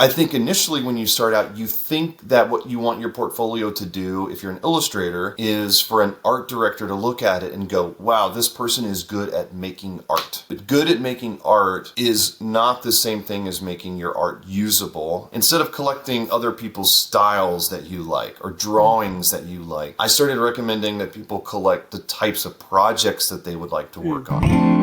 I think initially when you start out, you think that what you want your portfolio to do, if you're an illustrator, is for an art director to look at it and go, wow, this person is good at making art. But good at making art is not the same thing as making your art usable. Instead of collecting other people's styles that you like or drawings that you like, I started recommending that people collect the types of projects that they would like to work on.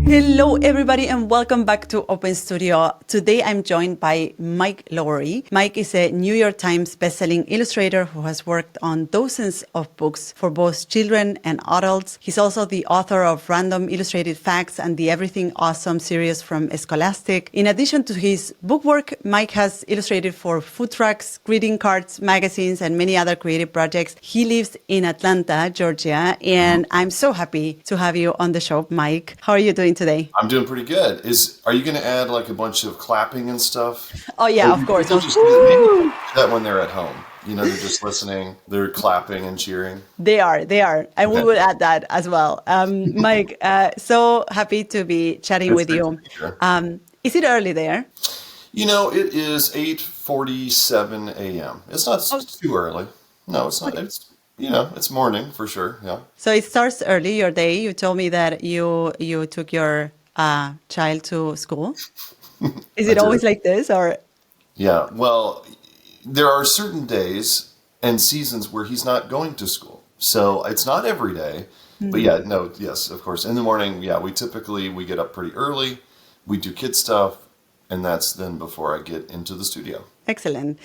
Hello, everybody, and welcome back to Open Studio. Today, I'm joined by Mike Lowery. Mike is a New York Times bestselling illustrator who has worked on dozens of books for both children and adults. He's also the author of Random Illustrated Facts and the Everything Awesome series from Scholastic. In addition to his book work, Mike has illustrated for food trucks, greeting cards, magazines, and many other creative projects. He lives in Atlanta, Georgia, and I'm so happy to have you on the show, Mike. How are you doing today? I'm doing pretty good. Are you going to add like a bunch of clapping and stuff? Oh yeah, of course. People just do that when they're at home. You know, they're just listening. They're clapping and cheering. They are. And we will add that as well. Mike, so happy to be chatting with you. Is it early there? You know, it is 8:47 a.m. It's not too early. No, it's not. Okay. It's morning for sure. Yeah. So it starts early, your day. You told me that you took your child to school. Is it always like this, or? Yeah. Well, there are certain days and seasons where he's not going to school. So it's not every day. Mm-hmm. But yes, of course. In the morning, we get up pretty early. We do kid stuff. And that's then before I get into the studio. Excellent.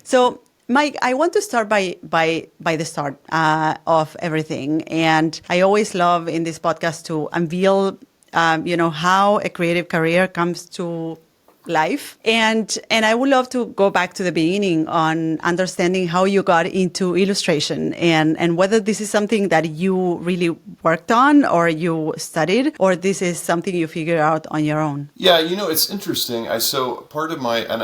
So, Mike, I want to start by the start of everything. And I always love in this podcast to unveil, how a creative career comes to life. And I would love to go back to the beginning on understanding how you got into illustration and whether this is something that you really worked on or you studied, or this is something you figured out on your own. Yeah, it's interesting. So part of my, and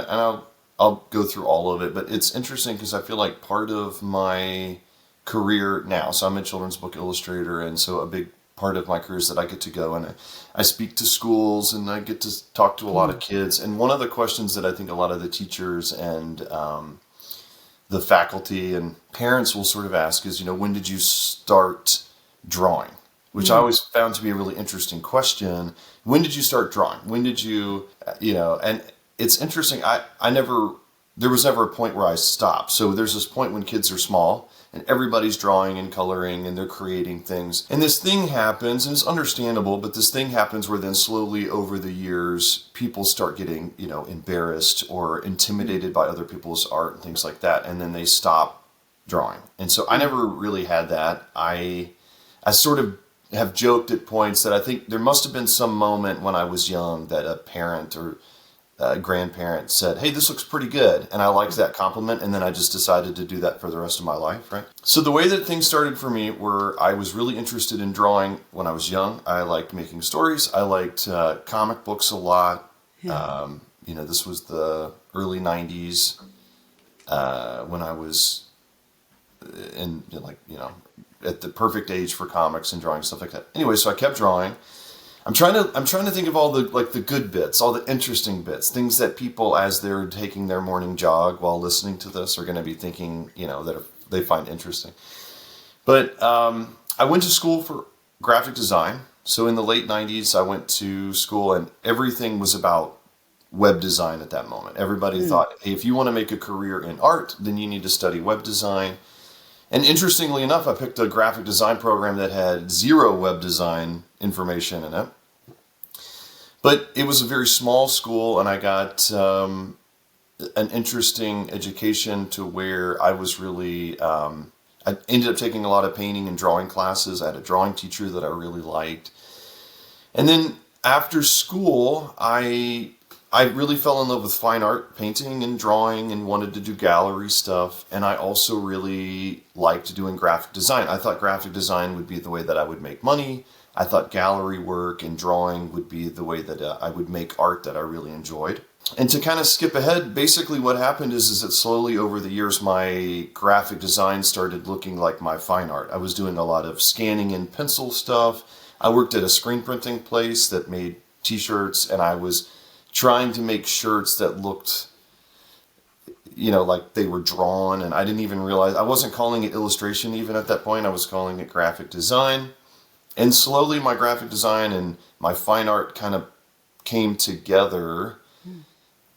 I'll go through all of it, but it's interesting because I feel like part of my career now, so I'm a children's book illustrator, and so a big part of my career is that I get to go and I speak to schools and I get to talk to a lot of kids. And one of the questions that I think a lot of the teachers and the faculty and parents will sort of ask is, when did you start drawing? Which I always found to be a really interesting question. When did you start drawing? When did you, and it's interesting. There was never a point where I stopped. So there's this point when kids are small and everybody's drawing and coloring and they're creating things. And this thing happens, and it's understandable, but this thing happens where then slowly over the years, people start getting, embarrassed or intimidated by other people's art and things like that. And then they stop drawing. And so I never really had that. I sort of have joked at points that I think there must have been some moment when I was young that a parent or a grandparent said, hey, this looks pretty good. And I liked that compliment. And then I just decided to do that for the rest of my life, right? So the way that things started for me were I was really interested in drawing when I was young. I liked making stories. I liked comic books a lot. Yeah. This was the early 90s when I was at the perfect age for comics and drawing, stuff like that. Anyway, so I kept drawing. I'm trying to think of all the good bits, all the interesting bits, things that people, as they're taking their morning jog while listening to this, are going to be thinking, that they find interesting. But I went to school for graphic design. So in the late 90s, I went to school and everything was about web design at that moment. Everybody thought, hey, if you want to make a career in art, then you need to study web design. And interestingly enough, I picked a graphic design program that had zero web design information in it. But it was a very small school, and I got an interesting education to where I was really, I ended up taking a lot of painting and drawing classes. I had a drawing teacher that I really liked. And then after school, I really fell in love with fine art, painting and drawing, and wanted to do gallery stuff. And I also really liked doing graphic design. I thought graphic design would be the way that I would make money. I thought gallery work and drawing would be the way that I would make art that I really enjoyed. And to kind of skip ahead, basically what happened is that slowly over the years, my graphic design started looking like my fine art. I was doing a lot of scanning in pencil stuff. I worked at a screen printing place that made t-shirts, and I was trying to make shirts that looked, like they were drawn, and I didn't even realize, I wasn't calling it illustration even at that point. I was calling it graphic design. And slowly my graphic design and my fine art kind of came together.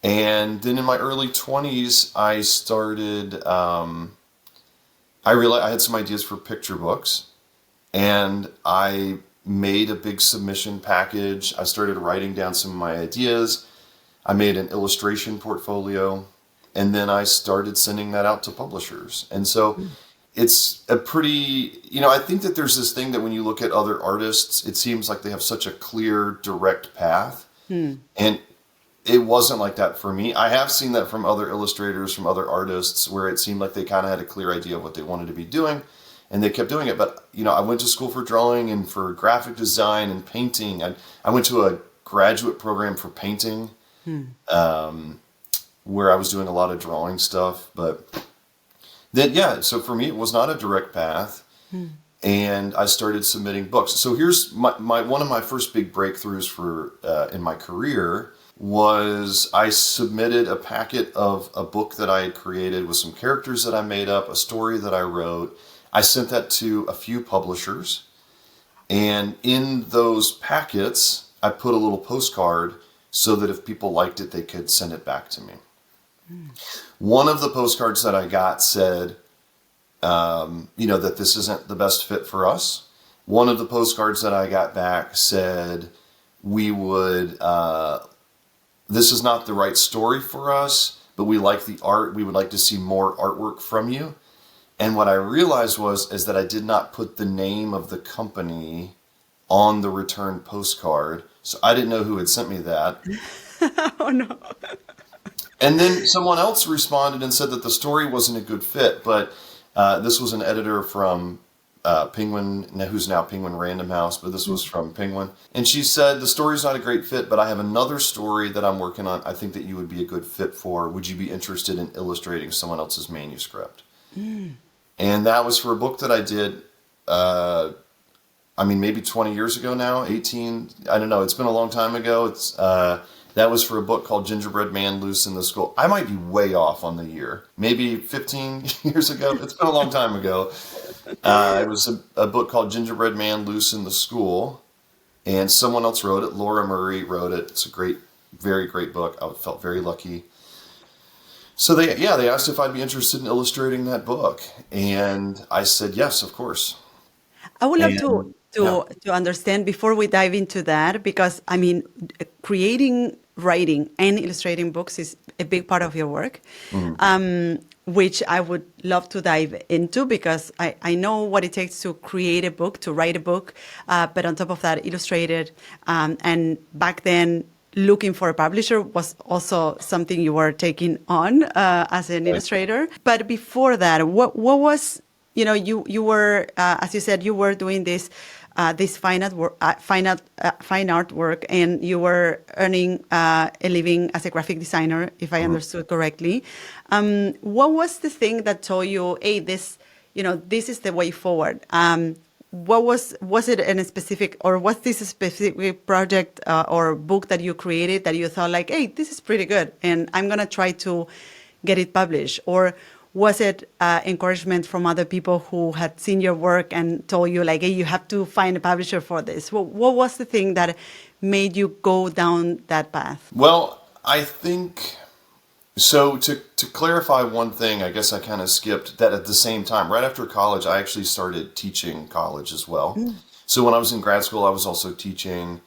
And then in my early 20s, I started, I realized I had some ideas for picture books, and I made a big submission package. I started writing down some of my ideas. I made an illustration portfolio, and then I started sending that out to publishers. And so it's a pretty, I think that there's this thing that when you look at other artists, it seems like they have such a clear, direct path. And it wasn't like that for me. I have seen that from other illustrators, from other artists, where it seemed like they kind of had a clear idea of what they wanted to be doing, and they kept doing it. But, I went to school for drawing and for graphic design and painting. I went to a graduate program for painting, where I was doing a lot of drawing stuff. But then, so for me, it was not a direct path. And I started submitting books. So here's my one of my first big breakthroughs for in my career was I submitted a packet of a book that I had created with some characters that I made up, a story that I wrote. I sent that to a few publishers, and in those packets, I put a little postcard so that if people liked it, they could send it back to me. One of the postcards that I got said, that this isn't the best fit for us. One of the postcards that I got back said, this is not the right story for us, but we like the art. We would like to see more artwork from you. And what I realized is that I did not put the name of the company on the return postcard. So I didn't know who had sent me that. Oh, no. And then someone else responded and said that the story wasn't a good fit, but this was an editor from Penguin, who's now Penguin Random House, but this was from Penguin. And she said, the story's not a great fit, but I have another story that I'm working on. I think that you would be a good fit for. Would you be interested in illustrating someone else's manuscript? And that was for a book that I did, maybe 20 years ago now, 18, I don't know. It's been a long time ago. That was for a book called Gingerbread Man Loose in the School. I might be way off on the year. Maybe 15 years ago. It's been a long time ago. It was a book called Gingerbread Man Loose in the School. And someone else wrote it. Laura Murray wrote it. It's a great, very great book. I felt very lucky. So they asked if I'd be interested in illustrating that book. And I said, yes, of course. I would love to understand before we dive into that, because creating, writing, and illustrating books is a big part of your work, which I would love to dive into, because I know what it takes to create a book, to write a book, but on top of that, illustrate it. And back then, looking for a publisher was also something you were taking on as an illustrator. But before that, what was, you were, as you said, you were doing this fine art work, and you were earning a living as a graphic designer, if I understood correctly. What was the thing that told you, hey, this is the way forward? Was it in a specific, or was this a specific project or book that you created that you thought like, hey, this is pretty good, and I'm going to try to get it published? Or was it encouragement from other people who had seen your work and told you like, hey, you have to find a publisher for this? What was the thing that made you go down that path? Well, I think, so to clarify one thing, I guess I kind of skipped that. At the same time, right after college, I actually started teaching college as well. So when I was in grad school, I was also teaching.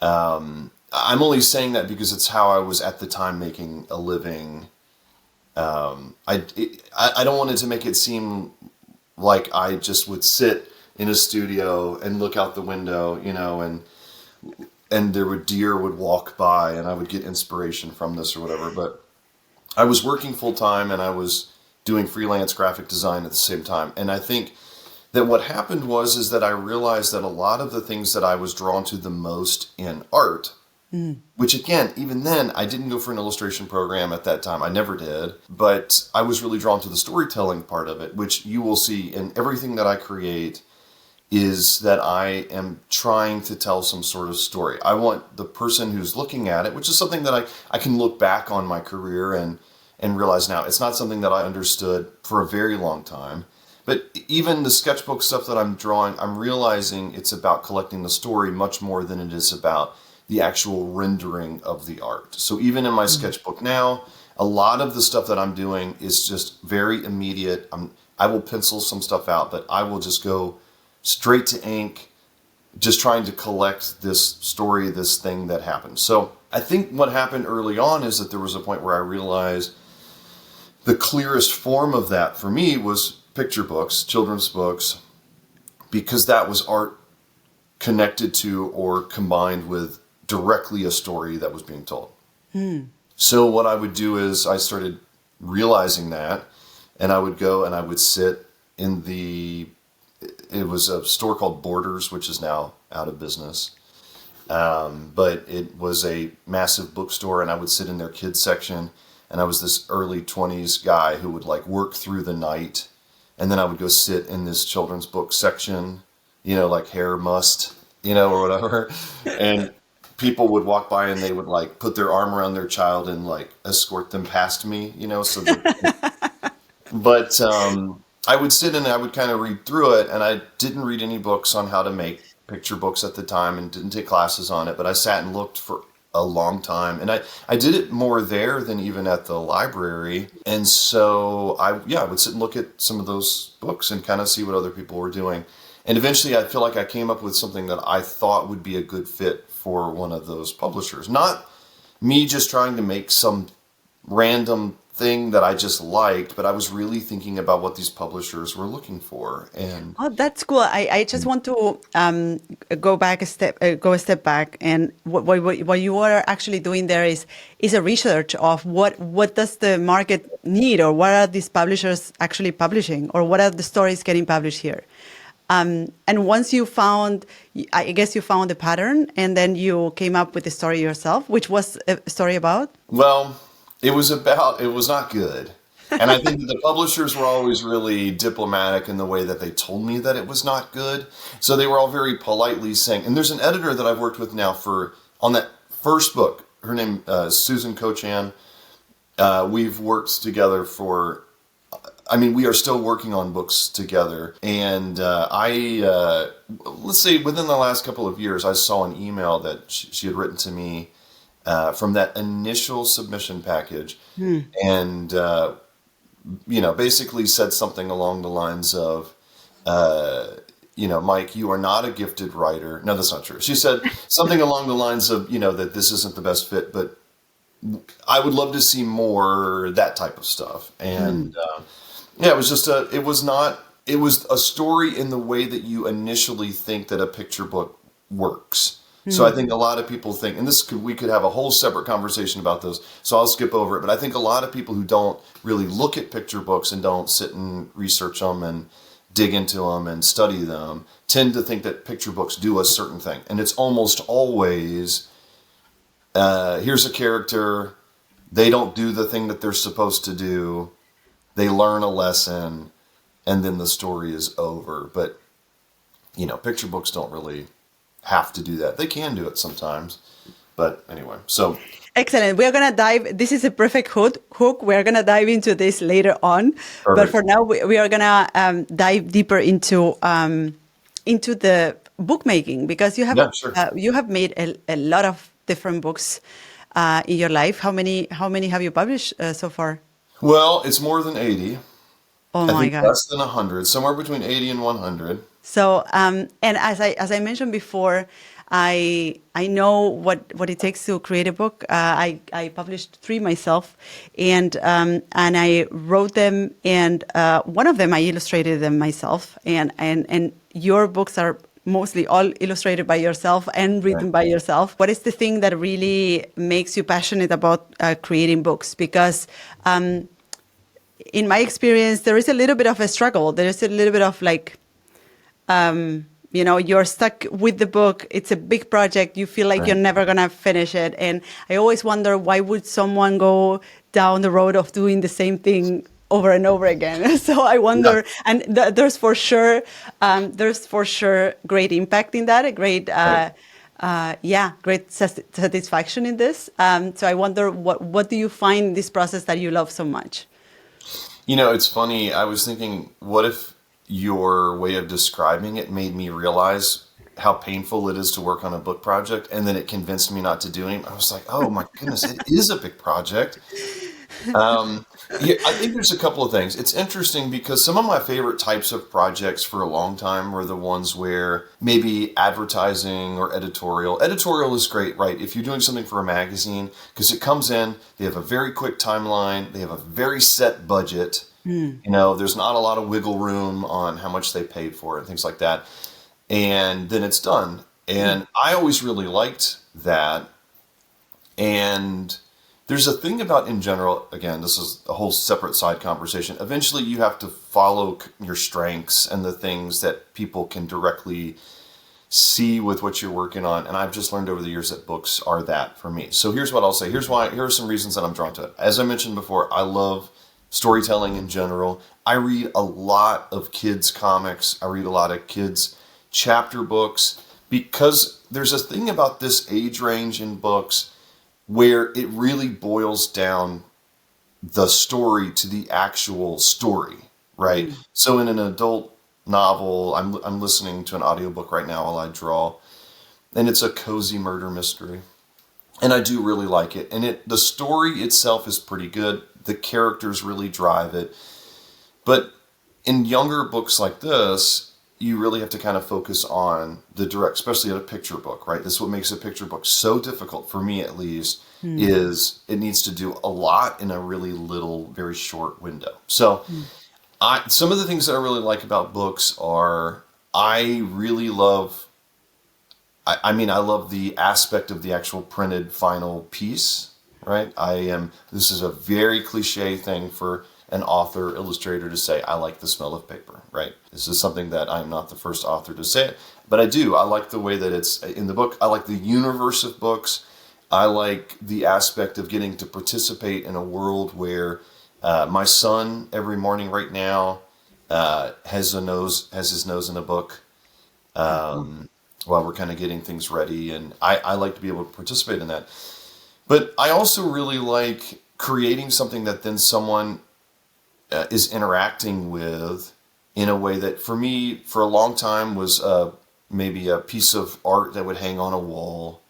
I'm only saying that because it's how I was at the time making a living. I don't want it to make it seem like I just would sit in a studio and look out the window, and deer would walk by and I would get inspiration from this or whatever. But I was working full time and I was doing freelance graphic design at the same time. And I think that what happened is that I realized that a lot of the things that I was drawn to the most in art Which again, even then, I didn't go for an illustration program at that time. I never did. But I was really drawn to the storytelling part of it, which you will see in everything that I create is that I am trying to tell some sort of story. I want the person who's looking at it, which is something that I can look back on my career and realize now it's not something that I understood for a very long time. But even the sketchbook stuff that I'm drawing, I'm realizing it's about collecting the story much more than it is about the actual rendering of the art. So even in my sketchbook now, a lot of the stuff that I'm doing is just very immediate. I will pencil some stuff out, but I will just go straight to ink, just trying to collect this story, this thing that happened. So I think what happened early on is that there was a point where I realized the clearest form of that for me was picture books, children's books, because that was art connected to or combined with directly a story that was being told. So what I would do is I started realizing that, and I would go and I would sit in it was a store called Borders, which is now out of business. But it was a massive bookstore, and I would sit in their kids section, and I was this early 20s guy who would like work through the night, and then I would go sit in this children's book section, like Hair Must, or whatever. And people would walk by and they would like put their arm around their child and like escort them past me, so but I would sit and I would kind of read through it, and I didn't read any books on how to make picture books at the time and didn't take classes on it, but I sat and looked for a long time, and I did it more there than even at the library. And so I would sit and look at some of those books and kind of see what other people were doing. And eventually I feel like I came up with something that I thought would be a good fit for one of those publishers. Not me just trying to make some random thing that I just liked, but I was really thinking about what these publishers were looking for. And Oh, that's cool. I just want to go a step back, and what you are actually doing there is a research of what does the market need, or what are these publishers actually publishing, or what are the stories getting published here. And once you found, I guess you found a pattern, and then you came up with the story yourself, which was a story about. well, it was not good. And I think that the publishers were always really diplomatic in the way that they told me that it was not good. So they were all very politely saying, and there's an editor that I've worked with now on that first book, her name is Susan Cochan. We've worked together we are still working on books together. And let's say within the last couple of years, I saw an email that she had written to me from that initial submission package, and basically said something along the lines of, Mike, you are not a gifted writer. No, that's not true. She said something along the lines of, that this isn't the best fit, but I would love to see more, that type of stuff. And it was just it was a story in the way that you initially think that a picture book works. So I think a lot of people think, and we could have a whole separate conversation about this, so I'll skip over it. But I think a lot of people who don't really look at picture books and don't sit and research them and dig into them and study them tend to think that picture books do a certain thing. And it's almost always, here's a character, they don't do the thing that they're supposed to do, they learn a lesson, and then the story is over. But, picture books don't really have to do that. They can do it sometimes, but anyway, so. Excellent. We're going to dive, this is a perfect hook. We're going to dive into this later on. Perfect. But for now, we are going to dive deeper into the bookmaking, because you have made a lot of different books in your life. How many have you published so far? Well, it's more than 80. Oh my God. Less than 100, somewhere between 80 and 100. So, and as I mentioned before, I know what it takes to create a book. I published 3 myself, and I wrote them, and one of them I illustrated them myself, and your books are mostly all illustrated by yourself and written by yourself. What is the thing that really makes you passionate about creating books? Because in my experience, there is a little bit of a struggle. There is a little bit of you're stuck with the book. It's a big project. You feel like Right. you're never going to finish it. And I always wonder, why would someone go down the road of doing the same thing over and over again? So I Yeah. wonder, and there's for sure great impact in that, a great, Right. great satisfaction in this. So I wonder, what do you find in this process that you love so much? It's funny. I was thinking, what if your way of describing it made me realize how painful it is to work on a book project, and then it convinced me not to do it. I was like, oh my goodness, it is a big project. Um, yeah, I think there's a couple of things. It's interesting because some of my favorite types of projects for a long time were the ones where maybe advertising or editorial. Editorial is great, right? If you're doing something for a magazine, because it comes in, they have a very quick timeline, they have a very set budget. There's not a lot of wiggle room on how much they paid for it and things like that. And then it's done. And I always really liked that. And there's a thing about, in general, again, this is a whole separate side conversation. Eventually, you have to follow your strengths and the things that people can directly see with what you're working on. And I've just learned over the years that books are that for me. So here's what I'll say. Here are some reasons that I'm drawn to it. As I mentioned before, I love storytelling in general. I read a lot of kids' comics. I read a lot of kids' chapter books because there's a thing about this age range in books where it really boils down the story to the actual story, right? So in an adult novel, I'm listening to an audiobook right now while I draw, and it's a cozy murder mystery. And I do really like it. And the story itself is pretty good. The characters really drive it. But in younger books like this, you really have to kind of focus on the direct, especially in a picture book, right? This is what makes a picture book so difficult, for me at least, is it needs to do a lot in a really little, very short window. So some of the things that I really like about books are I really love, I love the aspect of the actual printed final piece, right? This is a very cliche thing for an author, illustrator to say, I like the smell of paper, right? This is something that I'm not the first author to say it, but I do. I like the way that it's in the book. I like the universe of books. I like the aspect of getting to participate in a world where my son every morning right now has his nose in a book while we're kind of getting things ready. And I like to be able to participate in that. But I also really like creating something that then someone is interacting with in a way that for me, for a long time, was maybe a piece of art that would hang on a wall,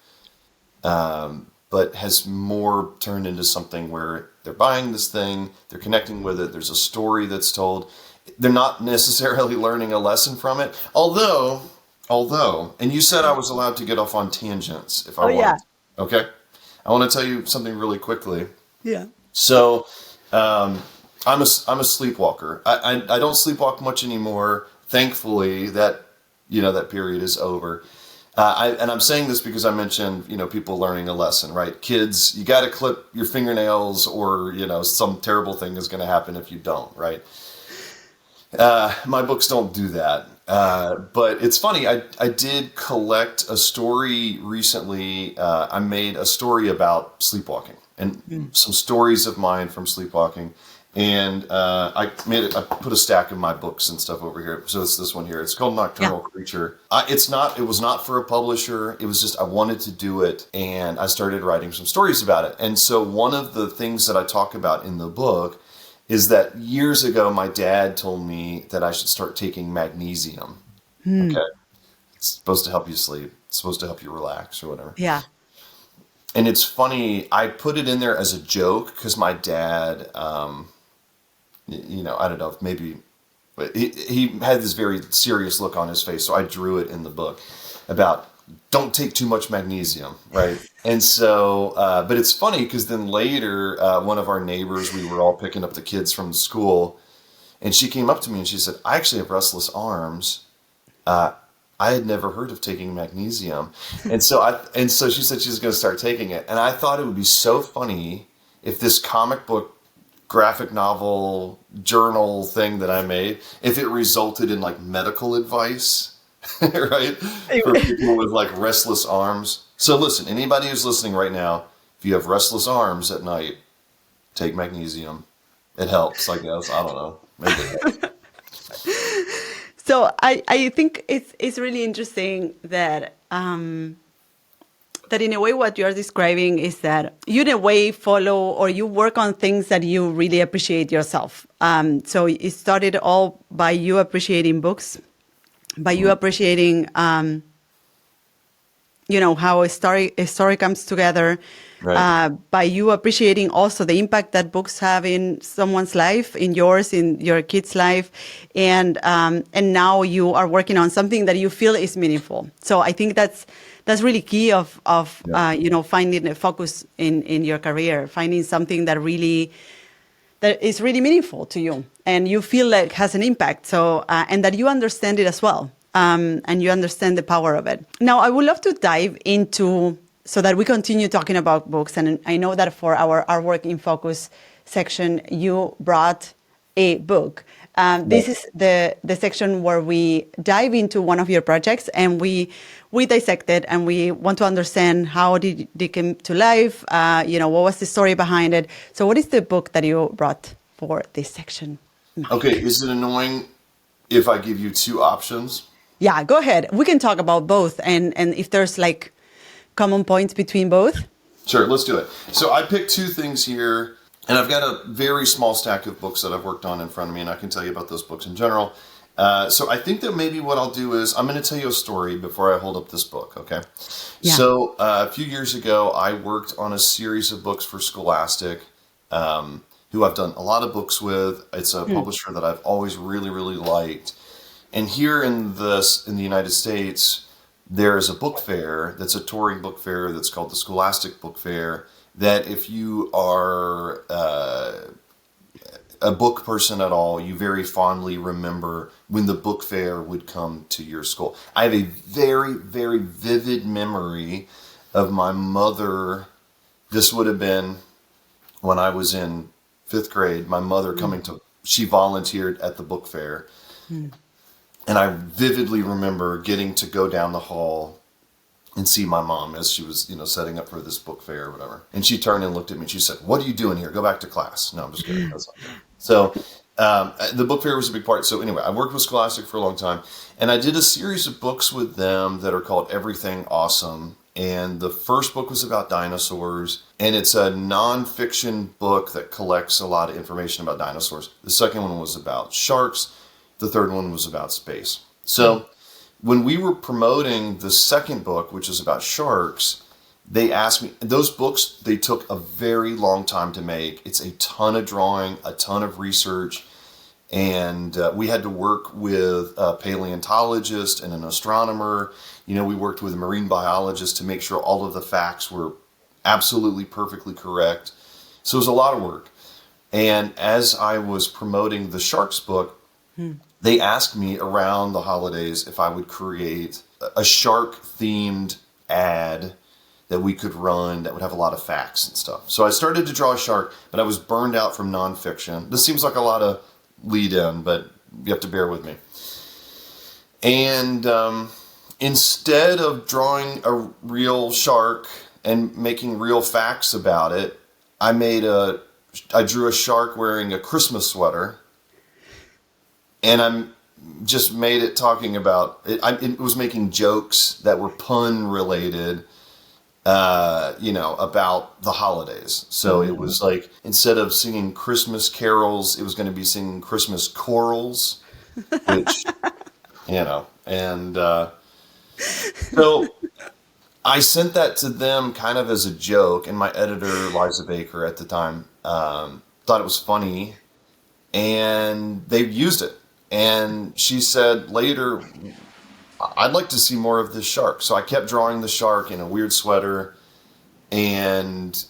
but has more turned into something where they're buying this thing, they're connecting with it, there's a story that's told. They're not necessarily learning a lesson from it. Although, and you said I was allowed to get off on tangents if I Oh, wanted yeah. to. Okay? I want to tell you something really quickly. Yeah. So, I'm a sleepwalker. I don't sleepwalk much anymore. Thankfully, that period is over. And I'm saying this because I mentioned, people learning a lesson, right? Kids, you got to clip your fingernails or, some terrible thing is going to happen if you don't, right? My books don't do that. But it's funny. I did collect a story recently. I made a story about sleepwalking and some stories of mine from sleepwalking. And I put a stack of my books and stuff over here. So it's this one here. It's called Nocturnal Creature. It was not for a publisher. It was just, I wanted to do it. And I started writing some stories about it. And so one of the things that I talk about in the book is that years ago, my dad told me that I should start taking magnesium. Okay. It's supposed to help you sleep. It's supposed to help you relax or whatever. Yeah. And it's funny, I put it in there as a joke because my dad, I don't know if maybe, but he had this very serious look on his face. So I drew it in the book about don't take too much magnesium, right? And so, but it's funny because then later, one of our neighbors, we were all picking up the kids from school, and she came up to me and she said, I actually have restless arms. I had never heard of taking magnesium. And so she said she was going to start taking it. And I thought it would be so funny if this comic book graphic novel journal thing that I made, if it resulted in like medical advice right? For people with like restless arms. So listen, anybody who's listening right now, if you have restless arms at night, take magnesium. It helps, I guess. I don't know. Maybe it helps. So I think it's really interesting that that in a way what you're describing is that you in a way follow or you work on things that you really appreciate yourself. So it started all by you appreciating books, by you appreciating how a story comes together, Right. by you appreciating also the impact that books have in someone's life, in yours, in your kid's life, and now you are working on something that you feel is meaningful. So I think that's really key of Yeah. finding a focus in your career, finding something that is really meaningful to you and you feel like has an impact. So and that you understand it as well. And you understand the power of it. Now, I would love to dive into so that we continue talking about books. And I know that for our Artwork in Focus section, you brought a book. This is the section where we dive into one of your projects and we dissect it and we want to understand how did it come to life, what was the story behind it. So what is the book that you brought for this section, Mike? Okay, is it annoying if I give you two options? Yeah, go ahead. We can talk about both and if there's like common points between both. Sure, let's do it. So I picked two things here, and I've got a very small stack of books that I've worked on in front of me, and I can tell you about those books in general. So I think that maybe what I'll do is I'm going to tell you a story before I hold up this book, okay? Yeah. So a few years ago, I worked on a series of books for Scholastic, who I've done a lot of books with. It's a publisher that I've always really, really liked. And here in the United States, there's a book fair that's a touring book fair that's called the Scholastic Book Fair, that if you are a book person at all, you very fondly remember when the book fair would come to your school. I have a very, very vivid memory of my mother. This would have been when I was in 5th grade, my mother she volunteered at the book fair. And I vividly remember getting to go down the hall and see my mom as she was, setting up for this book fair or whatever. And she turned and looked at me and she said, "What are you doing here? Go back to class." No, I'm just kidding. That's not good. So the book fair was a big part. So anyway, I worked with Scholastic for a long time. And I did a series of books with them that are called Everything Awesome. And the first book was about dinosaurs. And it's a nonfiction book that collects a lot of information about dinosaurs. The second one was about sharks. The third one was about space. So when we were promoting the second book, which is about sharks, they asked me, those books, they took a very long time to make. It's a ton of drawing, a ton of research. And we had to work with a paleontologist and an astronomer. We worked with a marine biologist to make sure all of the facts were absolutely perfectly correct. So it was a lot of work. And as I was promoting the sharks book, they asked me around the holidays if I would create a shark-themed ad that we could run that would have a lot of facts and stuff. So I started to draw a shark, but I was burned out from nonfiction. This seems like a lot of lead-in, but you have to bear with me. And instead of drawing a real shark and making real facts about it, I drew a shark wearing a Christmas sweater. And I just made it talking about it. It was making jokes that were pun related, about the holidays. So it was like, instead of singing Christmas carols, it was going to be singing Christmas chorals, which, and so I sent that to them kind of as a joke. And my editor, Liza Baker, at the time, thought it was funny, and they used it. And she said later, "I'd like to see more of this shark." So I kept drawing the shark in a weird sweater, and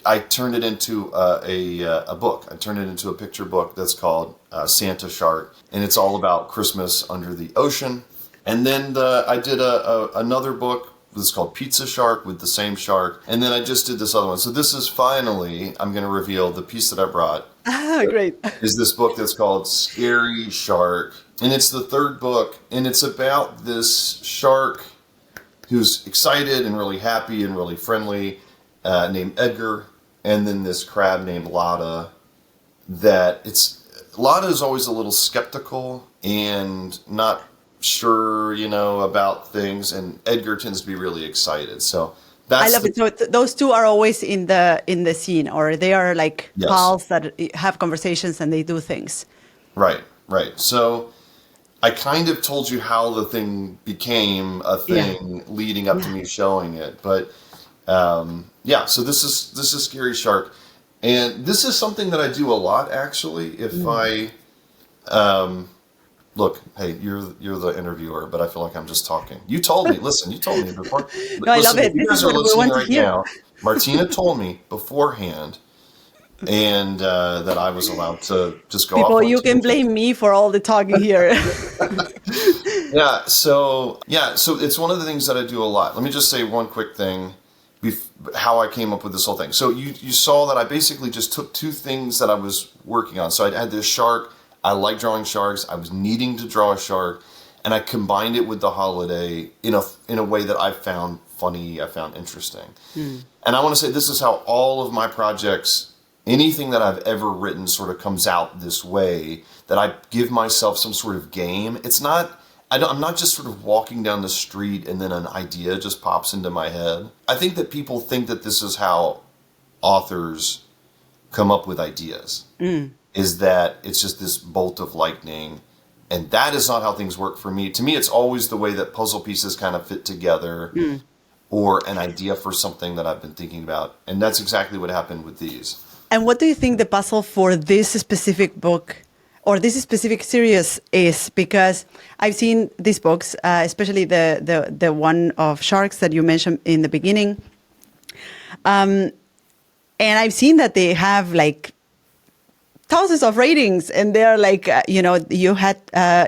I turned it into a book. I turned it into a picture book that's called Santa Shark, and it's all about Christmas under the ocean. And then I did another book that's called Pizza Shark with the same shark, and then I just did this other one. So this is finally, I'm going to reveal the piece that I brought. Ah, great. is this book that's called Scary Shark. And it's the third book, and it's about this shark who's excited and really happy and really friendly, named Edgar, and then this crab named Lotta. Lotta is always a little skeptical and not sure, about things, and Edgar tends to be really excited. So I that's love it. So those two are always in the scene, or they are like yes, pals that have conversations and they do things. right, right. So I kind of told you how the thing became a Yeah. thing leading up to Yeah. me showing it, but yeah. So this is Scary Shark, and this is something that I do a lot actually. If Mm. I look, hey, you're the interviewer, but I feel like I'm just talking. You told me. Listen, you told me before. No, I love Listen, if it. you This guys is are what we listening want to right hear. now, Martina told me beforehand, and that I was allowed to just go off People, on you can tangents. blame me for all the talking here. So it's one of the things that I do a lot. Let me just say one quick thing, how I came up with this whole thing. So you saw that I basically just took two things that I was working on. So I had this shark. I like drawing sharks. I was needing to draw a shark, and I combined it with the holiday in a way that I found funny. I found interesting, and I want to say this is how all of my projects, anything that I've ever written, sort of comes out this way. That I give myself some sort of game. It's not. I'm not just sort of walking down the street and then an idea just pops into my head. I think that people think that this is how authors come up with ideas, is that it's just this bolt of lightning. And that is not how things work for me. To me, it's always the way that puzzle pieces kind of fit together or an idea for something that I've been thinking about. And that's exactly what happened with these. And what do you think the puzzle for this specific book or this specific series is? Because I've seen these books, especially the one of sharks that you mentioned in the beginning. And I've seen that they have like thousands of ratings, and they're like, you had,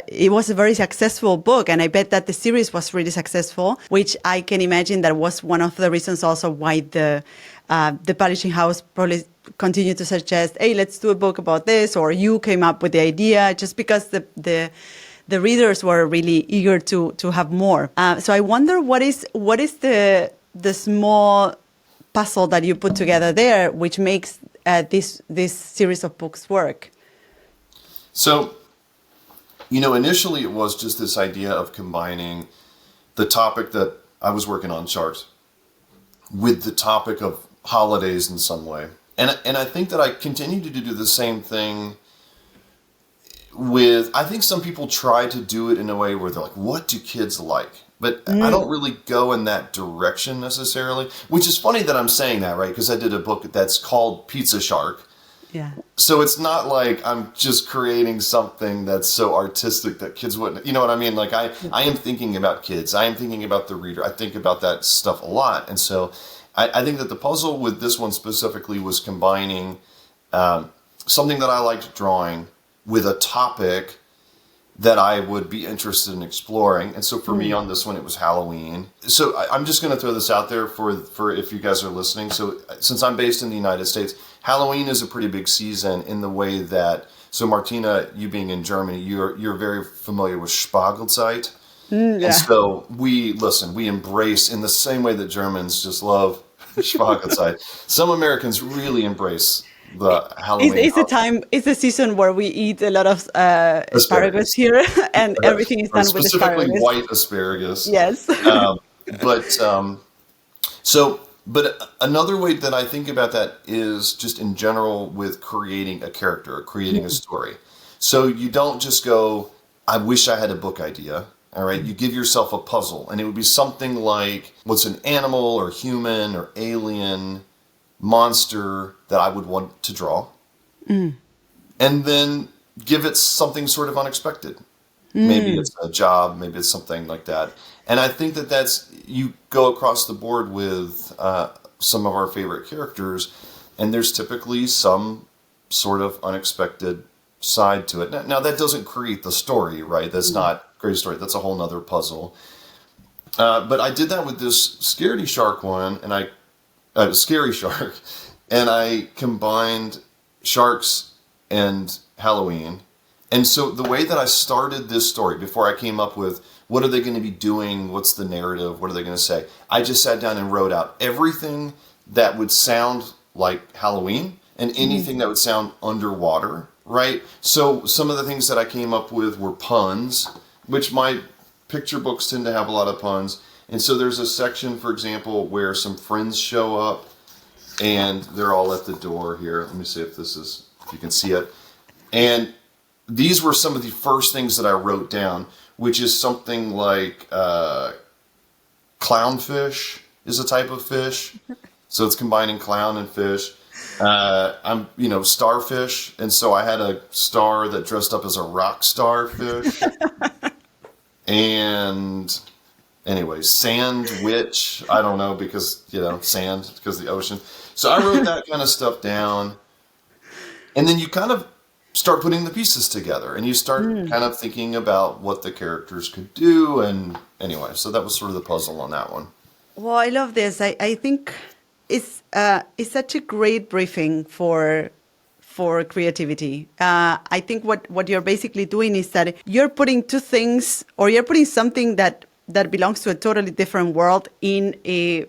it was a very successful book, and I bet that the series was really successful, which I can imagine that was one of the reasons also why the publishing house probably continued to suggest, hey, let's do a book about this, or you came up with the idea, just because the readers were really eager to have more. So I wonder what is the small puzzle that you put together there, which makes this series of books work. So, initially it was just this idea of combining the topic that I was working on, sharks, with the topic of holidays in some way. And I think that I continue to do the same thing I think some people try to do it in a way where they're like, what do kids like? But I don't really go in that direction necessarily, which is funny that I'm saying that, right? Because I did a book that's called Pizza Shark. Yeah. So it's not like I'm just creating something that's so artistic that kids wouldn't, you know what I mean? Like I am thinking about kids. I am thinking about the reader. I think about that stuff a lot. And so I think that the puzzle with this one specifically was combining something that I liked drawing with a topic that I would be interested in exploring. And so for me on this one, it was Halloween. So I'm just going to throw this out there for if you guys are listening. So since I'm based in the United States, Halloween is a pretty big season in the way that, so Martina, you being in Germany, you're very familiar with Spargelzeit. Yeah. And so we embrace in the same way that Germans just love Spargelzeit. Some Americans really embrace the Halloween. It's the season where we eat a lot of asparagus here, and everything is Or done with specifically asparagus. white asparagus. Yes. But another way that I think about that is just in general with creating a character, creating a story. So you don't just go, I wish I had a book idea. All right. You give yourself a puzzle, and it would be something like, what's an animal or human or alien monster that I would want to draw, and then give it something sort of unexpected. Maybe it's a job, maybe it's something like that. And I think that you go across the board with some of our favorite characters, and there's typically some sort of unexpected side to it. Now that doesn't create the story, right? That's not a great story. That's a whole nother puzzle. But I did that with this Scaredy Shark one, and Scary Shark, and I combined sharks and Halloween. And so the way that I started this story, before I came up with what are they going to be doing, what's the narrative, what are they going to say, I just sat down and wrote out everything that would sound like Halloween and anything that would sound underwater, right? So some of the things that I came up with were puns, which my picture books tend to have a lot of puns. And so there's a section, for example, where some friends show up and they're all at the door here. Let me see if you can see it. And these were some of the first things that I wrote down, which is something like clownfish is a type of fish. So it's combining clown and fish. Starfish. And so I had a star that dressed up as a rock starfish. And anyway, sand witch. I don't know because, sand, because of the ocean. So I wrote that kind of stuff down. And then you kind of start putting the pieces together and you start kind of thinking about what the characters could do. And anyway, so that was sort of the puzzle on that one. Well, I love this. I think it's such a great briefing for creativity. I think what you're basically doing is that you're putting two things, or you're putting something that belongs to a totally different world in a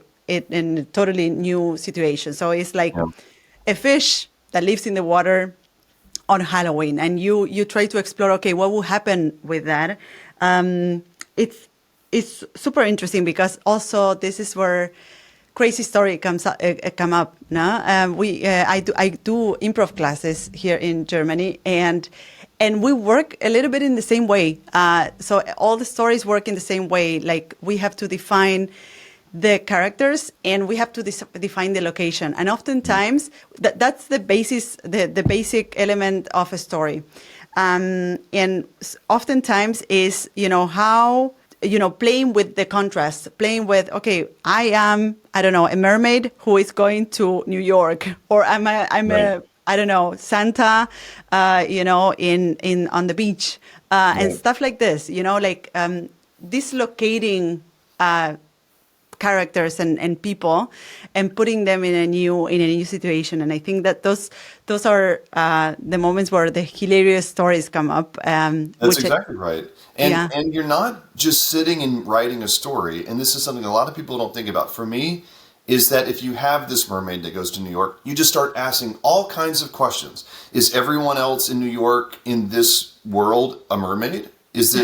totally new situation. So it's like a fish that lives in the water on Halloween, and you try to explore, okay, what will happen with that? It's super interesting because also this is where crazy story come up. No, I do improv classes here in Germany, and we work a little bit in the same way. So all the stories work in the same way. Like we have to define the characters and we have to define the location. And oftentimes that's the basis, the basic element of a story. And oftentimes is, how, playing with the contrast, playing with, okay, I am, I don't know, a mermaid who is going to New York, or I'm a I don't know, Santa, in on the beach, and stuff like this, dislocating, characters and people and putting them in a new situation. And I think that those are the moments where the hilarious stories come up. That's exactly right. And you're not just sitting and writing a story. And this is something a lot of people don't think about. For me, is that if you have this mermaid that goes to New York, you just start asking all kinds of questions. Is everyone else in New York in this world a mermaid? Is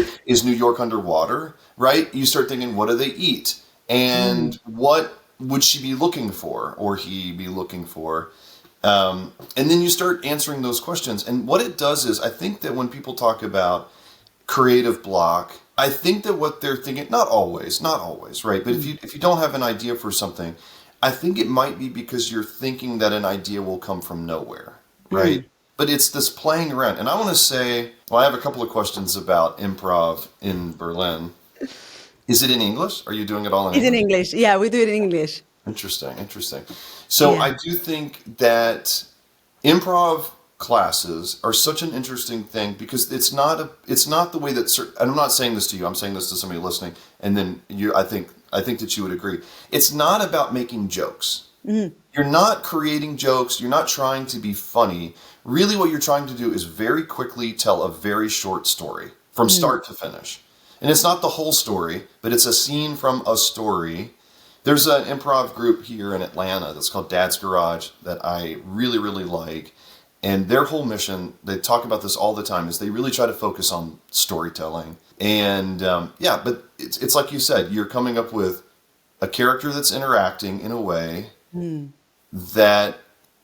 New York underwater? Right? You start thinking, what do they eat? And what would she be looking for, or he be looking for? And then you start answering those questions. And what it does is, I think that when people talk about creative block, I think that what they're thinking, not always, right? But if you don't have an idea for something, I think it might be because you're thinking that an idea will come from nowhere, right? But it's this playing around. And I want to say, I have a couple of questions about improv in Berlin. Is it in English? Are you doing it all in English? It's in English. Yeah, we do it in English. Interesting. So I do think that improv classes are such an interesting thing because it's not the way that, and I'm not saying this to you, I'm saying this to somebody listening, and then I think that you would agree. It's not about making jokes. You're not creating jokes. You're not trying to be funny. Really what you're trying to do is very quickly tell a very short story from start to finish. And it's not the whole story, but it's a scene from a story. There's an improv group here in Atlanta that's called Dad's Garage that I really, really like. And their whole mission, they talk about this all the time, is they really try to focus on storytelling. And but it's like you said, you're coming up with a character that's interacting in a way that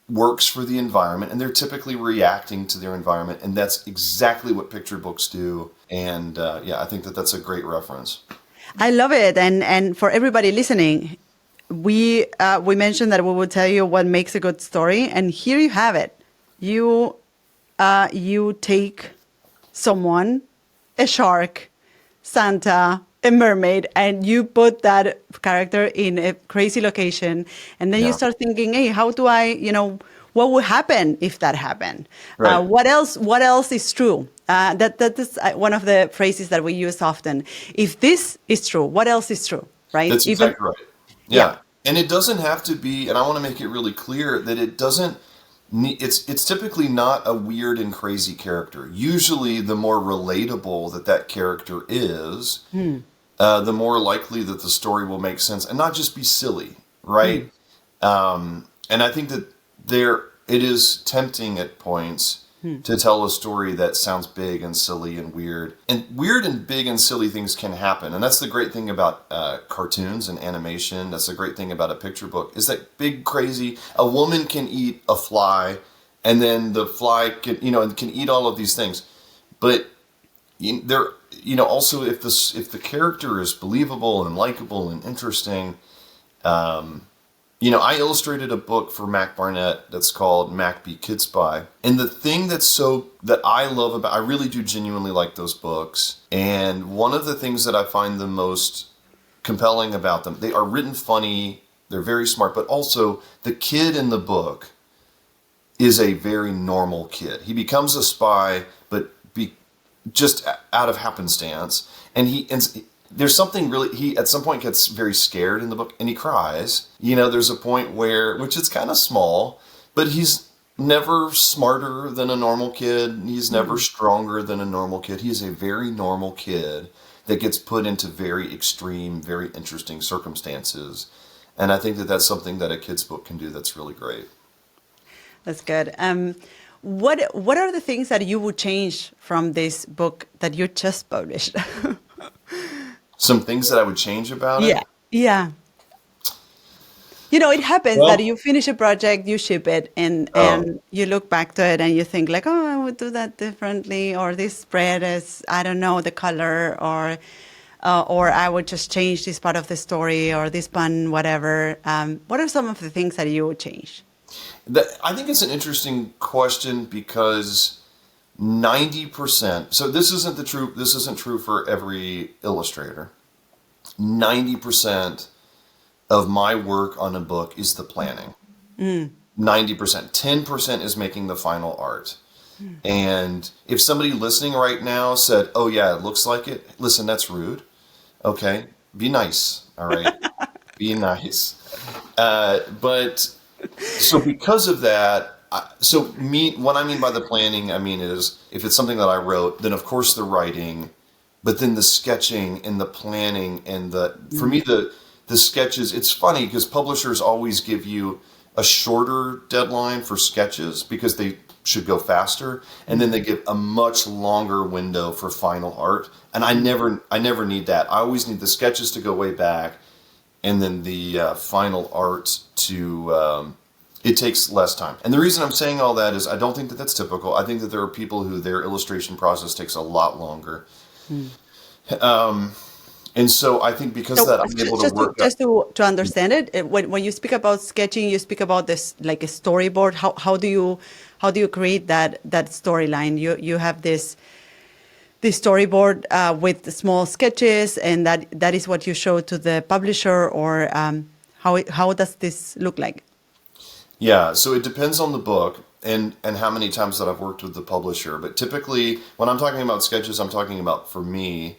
works for the environment, and they're typically reacting to their environment, and that's exactly what picture books do. And I think that that's a great reference. I love it. And for everybody listening, we mentioned that we would tell you what makes a good story, and here you have it. You take someone, a shark, Santa, a mermaid, and you put that character in a crazy location, and then you start thinking, hey, how do I, what would happen if that happened? Right. What else is true? That is one of the phrases that we use often. If this is true, what else is true? Right? That's exactly right. Yeah. And it doesn't have to be, and I want to make it really clear that it doesn't it's typically not a weird and crazy character. Usually, the more relatable that character is, Hmm. the more likely that the story will make sense and not just be silly, Hmm. right? And I think that it is tempting at points Hmm. to tell a story that sounds big and silly and weird. And weird and big and silly things can happen. And that's the great thing about cartoons and animation. That's the great thing about a picture book is that big, crazy, a woman can eat a fly and then the fly can eat all of these things. But there, also if the character is believable and likable and interesting, I illustrated a book for Mac Barnett that's called Mac Be Kid Spy. And the thing that I love about, I really do genuinely like those books. And one of the things that I find the most compelling about them, they are written funny, they're very smart, but also the kid in the book is a very normal kid. He becomes a spy, but just out of happenstance. And there's something really, he at some point gets very scared in the book and he cries. There's a point which is kind of small, but he's never smarter than a normal kid. He's never stronger than a normal kid. He's a very normal kid that gets put into very extreme, very interesting circumstances. And I think that that's something that a kid's book can do that's really great. That's good. What are the things that you would change from this book that you just published? Some things that I would change about it. Yeah. Yeah. It happens that Well, you finish a project, you ship it, and oh, you look back to it and you think like, oh, I would do that differently, or this spread is, I don't know, the color, or I would just change this part of the story or this pun, whatever. What are some of the things that you would change? I think it's an interesting question because 90%, so this isn't true for every illustrator. 90% of my work on a book is the planning. 90%. 10% is making the final art. And if somebody listening right now said, "Oh yeah, it looks like it," listen, that's rude. Okay, be nice. All right, be nice. But so because of that, what I mean by the planning, I mean is if it's something that I wrote, then of course the writing, but then the sketching and the planning and for me the sketches. It's funny because publishers always give you a shorter deadline for sketches because they should go faster, and then they give a much longer window for final art. And I never need that. I always need the sketches to go way back, and then the final art it takes less time. And the reason I'm saying all that is I don't think that that's typical. I think that there are people who their illustration process takes a lot longer. Hmm. And so I think because of So that, I'm able to just to work up. just to understand it, when you speak about sketching, you speak about this like a storyboard. How do you create that storyline? You have this storyboard with small sketches, and that is what you show to the publisher, or how does this look like? Yeah, so it depends on the book and how many times that I've worked with the publisher. But typically, when I'm talking about sketches, I'm talking about for me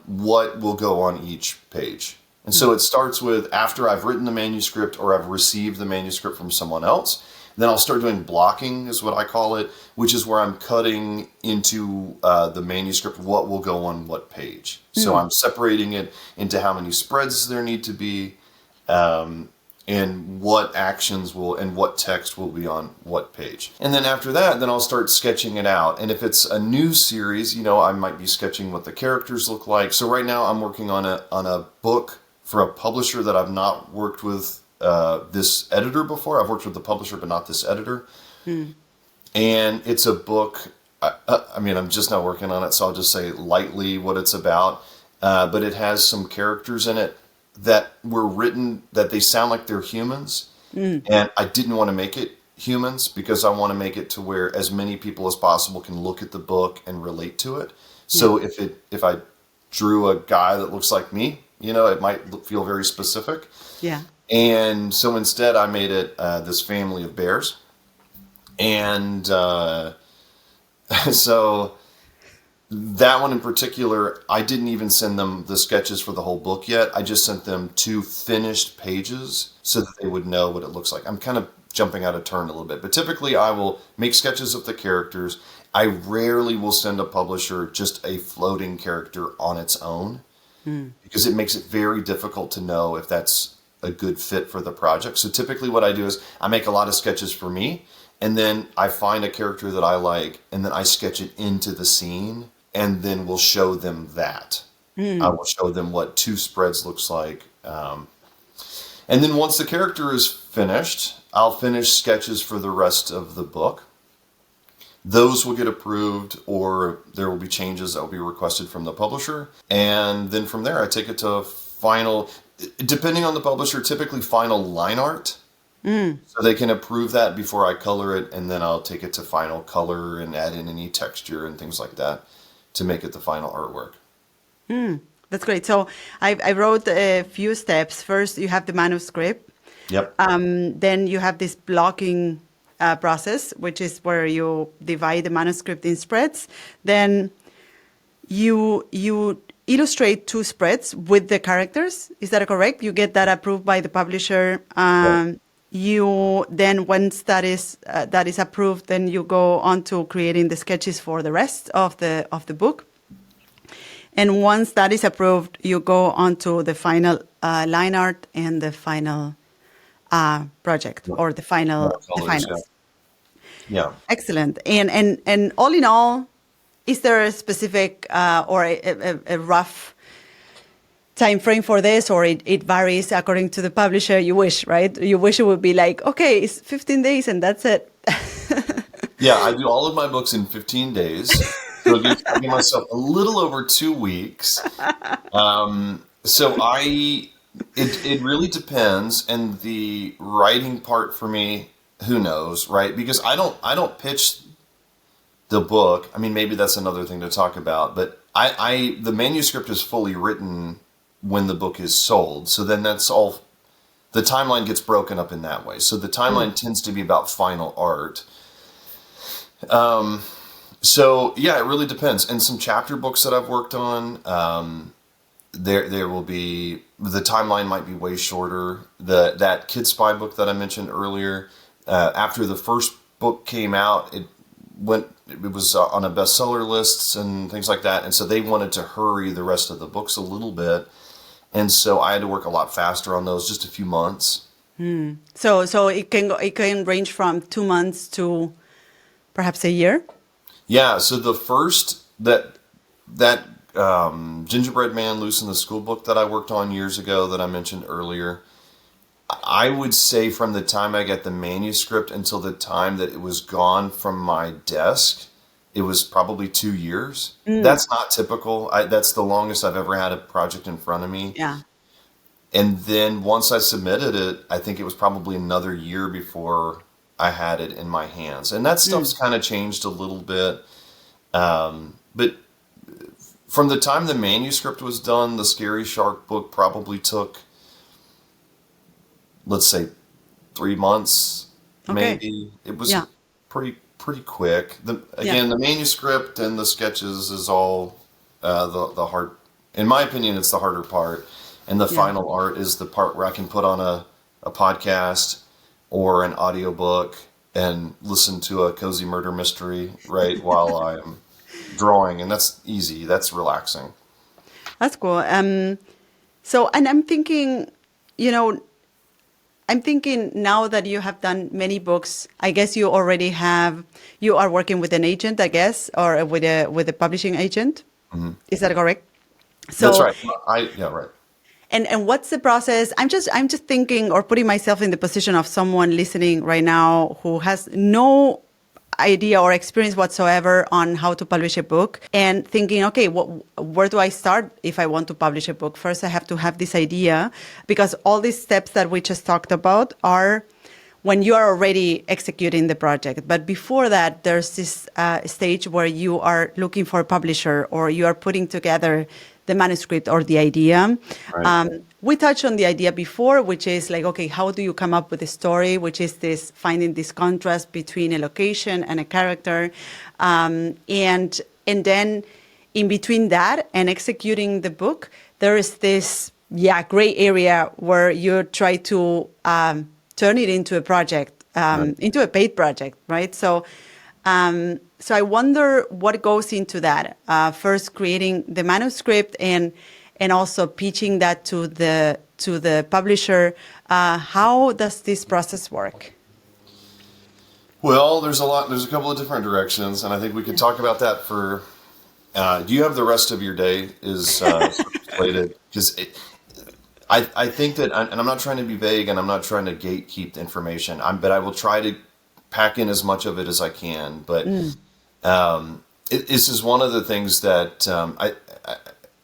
what will go on each page. And so it starts with after I've written the manuscript or I've received the manuscript from someone else. Then I'll start doing blocking, is what I call it, which is where I'm cutting into the manuscript what will go on what page. So Mm. I'm separating it into how many spreads there need to be, um, and what actions will and what text will be on what page. And then after that, then I'll start sketching it out. And if it's a new series, I might be sketching what the characters look like. So right now I'm working on a book for a publisher that I've not worked with this editor before. I've worked with the publisher, but not this editor. Mm. And it's a book. I mean, I'm just now working on it, so I'll just say lightly what it's about. But it has some characters in it that were written that they sound like they're humans. Mm. And I didn't want to make it humans because I want to make it to where as many people as possible can look at the book and relate to it. Yeah. So if I drew a guy that looks like me, it might feel very specific. Yeah. And so instead I made it this family of bears. And so that one in particular, I didn't even send them the sketches for the whole book yet. I just sent them 2 finished pages so that they would know what it looks like. I'm kind of jumping out of turn a little bit. But typically I will make sketches of the characters. I rarely will send a publisher just a floating character on its own because it makes it very difficult to know if that's a good fit for the project. So typically what I do is I make a lot of sketches for me, and then I find a character that I like, and then I sketch it into the scene, and then we'll show them that. I will show them what two spreads looks like. And then once the character is finished, I'll finish sketches for the rest of the book. Those will get approved, or there will be changes that will be requested from the publisher. And then from there, I take it to final, depending on the publisher, typically final line art. So they can approve that before I color it, and then I'll take it to final color and add in any texture and things like that to make it the final artwork. That's great. So I wrote a few steps. First, you have the manuscript. Yep. Then you have this blocking process, which is where you divide the manuscript in spreads. Then you illustrate two spreads with the characters. Is that correct? You get that approved by the publisher. Right. You then, once that is approved, then you go on to creating the sketches for the rest of the book. And once that is approved, you go on to the final line art and the final project, or the finals. Yeah. Excellent. And all in all, is there a specific or a rough time frame for this, or it varies according to the publisher? You wish, right? You wish it would be like, okay, it's 15 days and that's it. Yeah, I do all of my books in 15 days. So I give myself a little over 2 weeks. So it really depends, and the writing part for me, who knows, right? Because I don't pitch the book. I mean, maybe that's another thing to talk about, but the manuscript is fully written when the book is sold. So then that's all, the timeline gets broken up in that way. So the timeline tends to be about final art. So yeah, it really depends. And some chapter books that I've worked on, there will be, the timeline might be way shorter. That Kid Spy book that I mentioned earlier, after the first book came out, it was on a bestseller lists and things like that. And so they wanted to hurry the rest of the books a little bit. And so I had to work a lot faster on those, just a few months. So it can range from 2 months to perhaps a year. Yeah. So the first, that Gingerbread Man Loose in the School book that I worked on years ago that I mentioned earlier, I would say from the time I got the manuscript until the time that it was gone from my desk, it was probably 2 years. That's not typical. That's the longest I've ever had a project in front of me. Yeah. And then once I submitted it, I think it was probably another year before I had it in my hands. And that stuff's kind of changed a little bit. But from the time the manuscript was done, the Scary Shark book probably took, let's say, 3 months, maybe. It was pretty quick. The manuscript and the sketches is all the hard. In my opinion, it's the harder part, and the final art is the part where I can put on a podcast or an audiobook and listen to a cozy murder mystery right while I'm drawing, and that's easy. That's relaxing. That's cool. So, and I'm thinking, now that you have done many books, I guess you are working with an agent, I guess, or with a publishing agent. Mm-hmm. Is that correct? So, that's right. Right. And what's the process? I'm just thinking, or putting myself in the position of someone listening right now who has no idea or experience whatsoever on how to publish a book, and thinking, okay, where do I start if I want to publish a book? First, I have to have this idea, because all these steps that we just talked about are when you are already executing the project. But before that, there's this stage where you are looking for a publisher, or you are putting together the manuscript or the idea. Right. We touched on the idea before, which is like, okay, how do you come up with a story, which is this finding this contrast between a location and a character. And then in between that and executing the book, there is this gray area where you try to turn it into a project Right. into a paid project, right? So I wonder what goes into that. First, creating the manuscript and also pitching that to the publisher. How does this process work? Well, there's a lot. There's a couple of different directions, and I think we could talk about that for. Do you have the rest of your day is slated? Because I think that, and I'm not trying to be vague, and I'm not trying to gatekeep the information. But I will try to pack in as much of it as I can. But this is one of the things that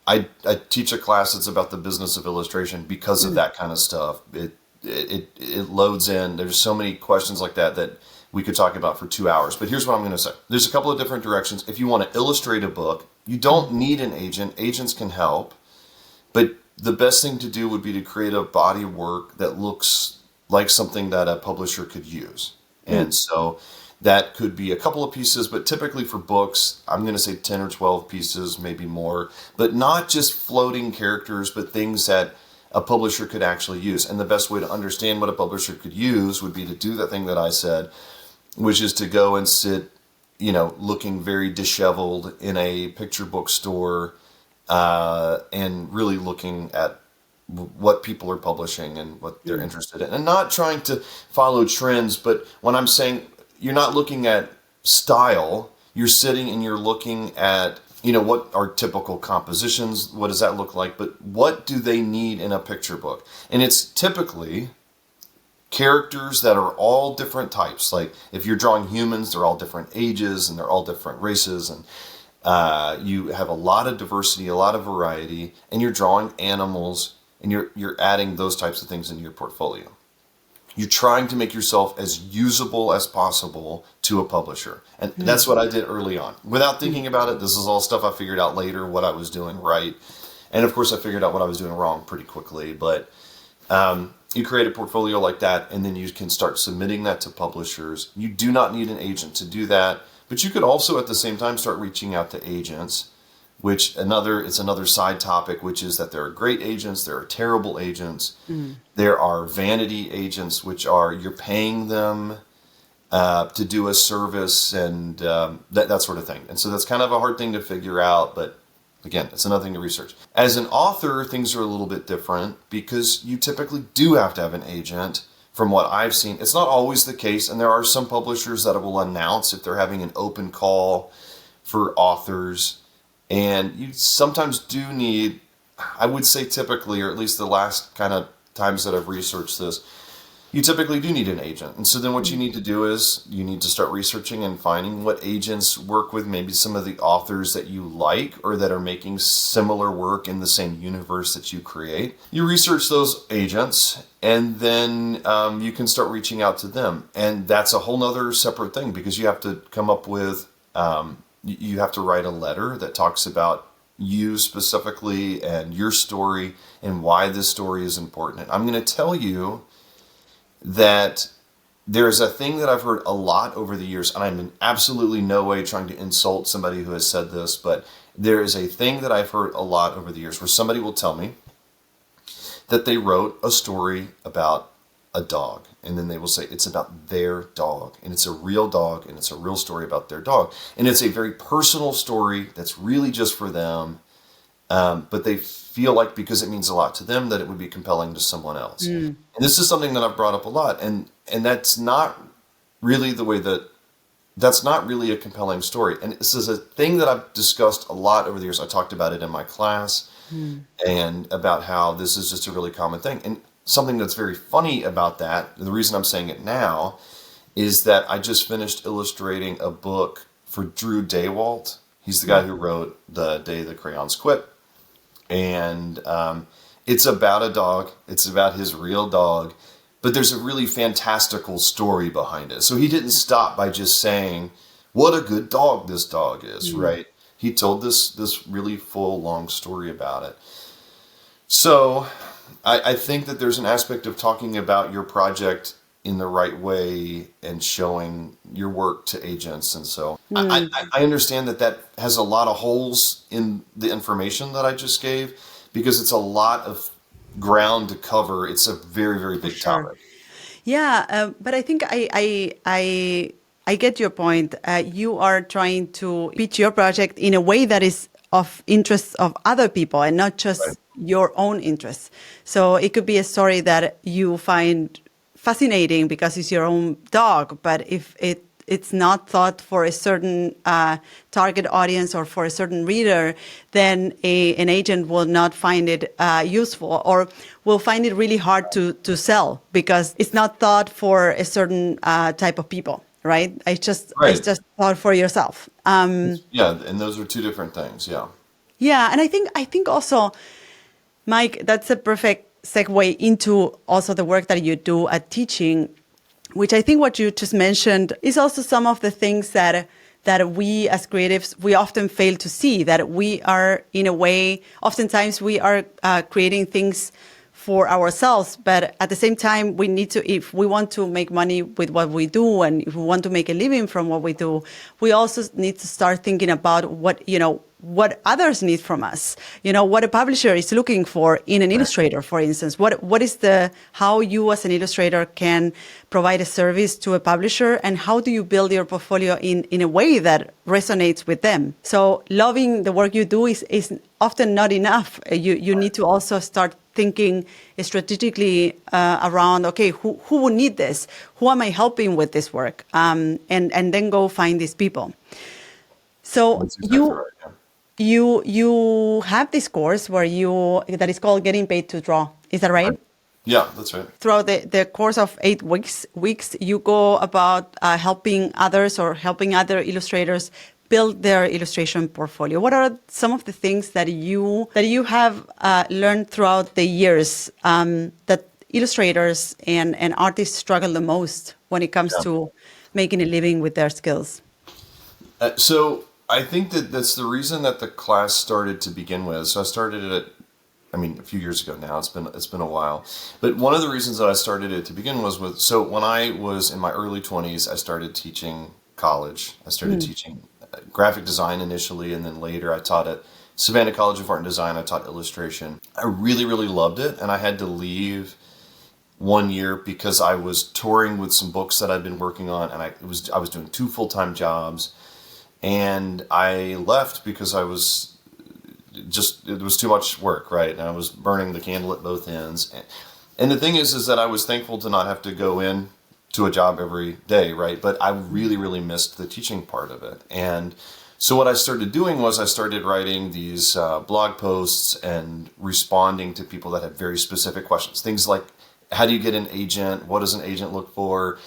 I teach a class that's about the business of illustration because of that kind of stuff. It loads in. There's so many questions like that we could talk about for 2 hours. But here's what I'm going to say. There's a couple of different directions. If you want to illustrate a book, you don't need an agent. Agents can help. But the best thing to do would be to create a body of work that looks like something that a publisher could use. And so that could be a couple of pieces, but typically for books, I'm going to say 10 or 12 pieces, maybe more, but not just floating characters, but things that a publisher could actually use. And the best way to understand what a publisher could use would be to do the thing that I said, which is to go and sit, looking very disheveled in a picture bookstore, and really looking at what people are publishing and what they're interested in, and not trying to follow trends. But when I'm saying you're not looking at style, you're sitting and you're looking at, what are typical compositions? What does that look like? But what do they need in a picture book? And it's typically characters that are all different types. Like if you're drawing humans, they're all different ages and they're all different races, and you have a lot of diversity, a lot of variety, and you're drawing animals, and you're adding those types of things into your portfolio. You're trying to make yourself as usable as possible to a publisher. And that's what I did early on. Without thinking about it, this is all stuff I figured out later, what I was doing right. And of course, I figured out what I was doing wrong pretty quickly. But you create a portfolio like that, and then you can start submitting that to publishers. You do not need an agent to do that. But you could also at the same time start reaching out to agents, which it's another side topic, which is that there are great agents, there are terrible agents, there are vanity agents, which are you're paying them to do a service and that sort of thing. And so that's kind of a hard thing to figure out, but again, it's another thing to research. As an author, things are a little bit different because you typically do have to have an agent. From what I've seen, it's not always the case, and there are some publishers that will announce if they're having an open call for authors, and you sometimes do need, I would say typically, or at least the last kind of times that I've researched this, you typically do need an agent. And so then what you need to do is you need to start researching and finding what agents work with maybe some of the authors that you like or that are making similar work in the same universe that you create. You research those agents, and then you can start reaching out to them. And that's a whole nother separate thing because you have to come up with, you have to write a letter that talks about you specifically and your story and why this story is important. And I'm going to tell you that there's a thing that I've heard a lot over the years, and I'm in absolutely no way trying to insult somebody who has said this, but there is a thing that I've heard a lot over the years where somebody will tell me that they wrote a story about a dog, and then they will say it's about their dog, and it's a real dog, and it's a real story about their dog, and it's a very personal story that's really just for them, but they feel like because it means a lot to them that it would be compelling to someone else. And this is something that I've brought up a lot, and that's not really that's not really a compelling story. And this is a thing that I've discussed a lot over the years. I talked about it in my class and about how this is just a really common thing. And something that's very funny about that, the reason I'm saying it now, is that I just finished illustrating a book for Drew Daywalt. He's the guy who wrote The Day the Crayons Quit. And it's about a dog. It's about his real dog. But there's a really fantastical story behind it. So he didn't stop by just saying, what a good dog this dog is, right? He told this really full, long story about it. So I think that there's an aspect of talking about your project in the right way and showing your work to agents. And so I understand that has a lot of holes in the information that I just gave because it's a lot of ground to cover. It's a very, very big topic. Yeah, but I think I get your point. You are trying to pitch your project in a way that is of interest of other people and not Right. just your own interests. So it could be a story that you find fascinating because it's your own dog, but if it's not thought for a certain target audience or for a certain reader, then an agent will not find it useful or will find it really hard to sell because it's not thought for a certain type of people, right? It's Right. just thought for yourself. Yeah, and those are two different things. Yeah. Yeah, and I think also, Mike, that's a perfect segue into also the work that you do at teaching, which I think what you just mentioned is also some of the things that we as creatives, we often fail to see, that we are in a way, oftentimes we are creating things for ourselves, but at the same time, we need to, if we want to make money with what we do and if we want to make a living from what we do, we also need to start thinking about what others need from us, what a publisher is looking for in an Right. illustrator, for instance. What is how you as an illustrator can provide a service to a publisher, and how do you build your portfolio in a way that resonates with them? So loving the work you do is often not enough. You need to also start thinking strategically around, okay, who would need this? Who am I helping with this work? And then go find these people. So That's exactly right. Yeah. you have this course that is called Getting Paid to Draw. Is that right? Right. Yeah, that's right. Throughout the course of 8 weeks, you go about helping others or helping other illustrators build their illustration portfolio. What are some of the things that you have learned throughout the years that illustrators and artists struggle the most when it comes Yeah. to making a living with their skills? So I think that that's the reason that the class started to begin with. So I started it, I mean, a few years ago now. It's been a while. But one of the reasons that I started it to begin was so when I was in my early 20s, I started teaching college. I started teaching graphic design initially, and then later I taught at Savannah College of Art and Design. I taught illustration. I really, really loved it, and I had to leave 1 year because I was touring with some books that I'd been working on, and I was doing two full-time jobs, and I left because it was too much work, right? And I was burning the candle at both ends. And the thing is that I was thankful to not have to go in to a job every day, right? But I really, really missed the teaching part of it. And so what I started doing was I started writing these blog posts and responding to people that had very specific questions. Things like, how do you get an agent? What does an agent look for?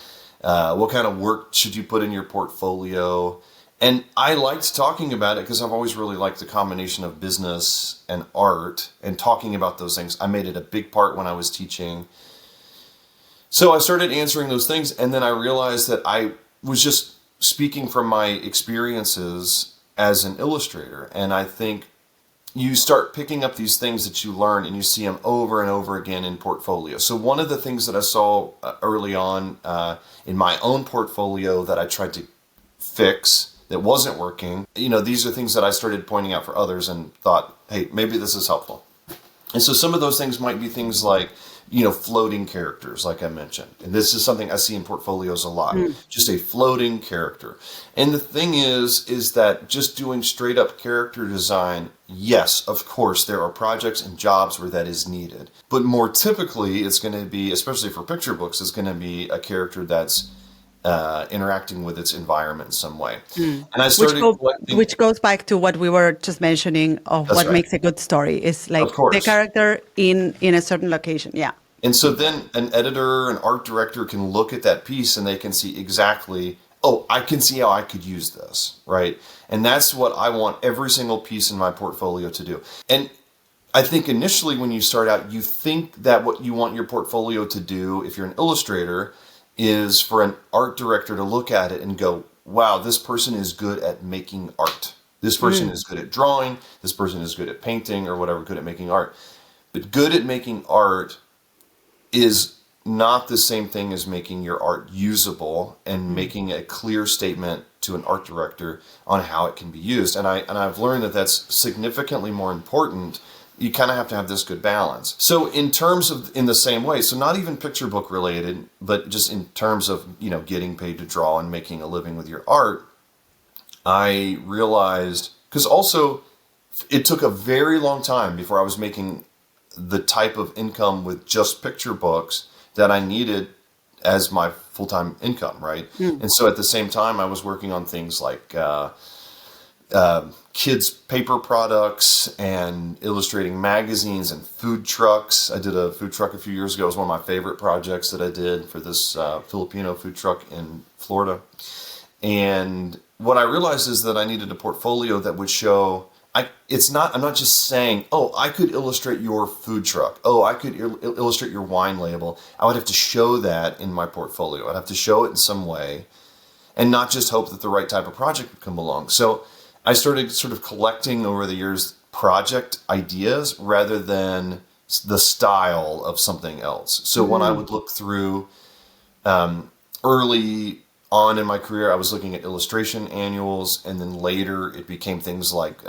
What kind of work should you put in your portfolio? And I liked talking about it because I've always really liked the combination of business and art and talking about those things. I made it a big part when I was teaching. So I started answering those things, and then I realized that I was just speaking from my experiences as an illustrator. And I think you start picking up these things that you learn and you see them over and over again in portfolio. So one of the things that I saw early on in my own portfolio that I tried to fix that wasn't working, these are things that I started pointing out for others and thought, hey, maybe this is helpful. And so some of those things might be things like, floating characters, like I mentioned. And this is something I see in portfolios a lot, just a floating character. And the thing is that just doing straight up character design, yes, of course, there are projects and jobs where that is needed. But more typically, it's going to be, especially for picture books, it's going to be a character that's interacting with its environment in some way. And I started collecting. Which goes back to what we were just mentioning of That's what right. makes a good story is Of like the course. character in a certain location. Yeah. And so then an editor, an art director can look at that piece and they can see exactly, oh, I can see how I could use this, right? And that's what I want every single piece in my portfolio to do. And I think initially when you start out, you think that what you want your portfolio to do, if you're an illustrator, is for an art director to look at it and go, wow, this person is good at making art. This person is good at drawing. This person is good at painting or whatever, good at making art. But good at making art is not the same thing as making your art usable and making a clear statement to an art director on how it can be used. And I've learned that that's significantly more important you kind of have to have this good balance. So in terms of, in the same way, so not even picture book related, but just in terms of, getting paid to draw and making a living with your art, I realized, because also it took a very long time before I was making the type of income with just picture books that I needed as my full-time income, right? And so at the same time, I was working on things like kids' paper products and illustrating magazines and food trucks. I did a food truck a few years ago. It was one of my favorite projects that I did for this Filipino food truck in Florida. And what I realized is that I needed a portfolio that would show, I'm not just saying, oh, I could illustrate your food truck. Oh, I could illustrate your wine label. I would have to show that in my portfolio. I'd have to show it in some way and not just hope that the right type of project would come along. So I started sort of collecting over the years project ideas rather than the style of something else. So when I would look through early on in my career, I was looking at illustration annuals, and then later it became things like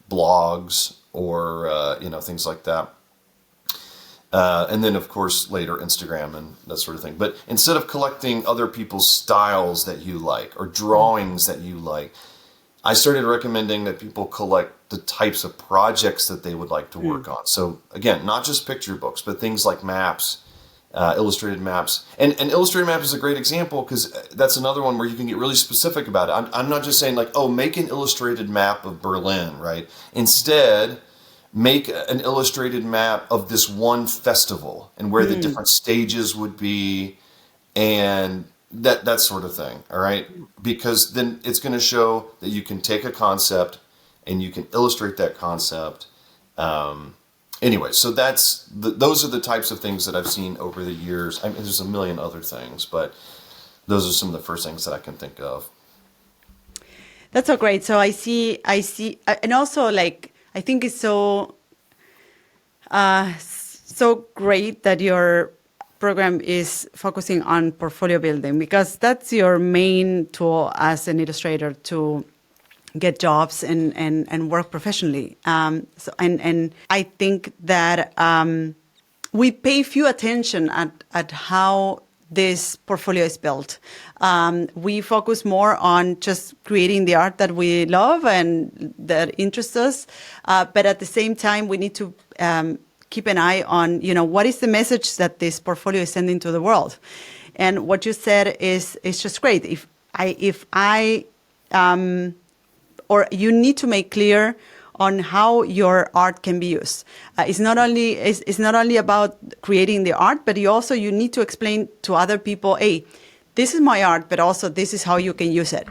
blogs or things like that. And then, of course, later Instagram and that sort of thing. But instead of collecting other people's styles that you like or drawings that you like, I started recommending that people collect the types of projects that they would like to work on. So again, not just picture books, but things like maps, illustrated maps. And illustrated map is a great example because that's another one where you can get really specific about it. I'm not just saying like, oh, make an illustrated map of Berlin, right? Instead, make an illustrated map of this one festival and where the different stages would be and that sort of thing, all right? Because then it's going to show that you can take a concept and you can illustrate that concept. Anyway, so those are the types of things that I've seen over the years. I mean, there's a million other things, but those are some of the first things that I can think of. That's so great. So I see, and also like, I think it's so great that your program is focusing on portfolio building because that's your main tool as an illustrator to get jobs and work professionally. And I think that we pay few attention at how this portfolio is built. We focus more on just creating the art that we love and that interests us. But at the same time, we need to keep an eye on, what is the message that this portfolio is sending to the world. And what you said is just great. Or you need to make clear on how your art can be used. It's not only about creating the art, but you need to explain to other people, hey, this is my art, but also this is how you can use it,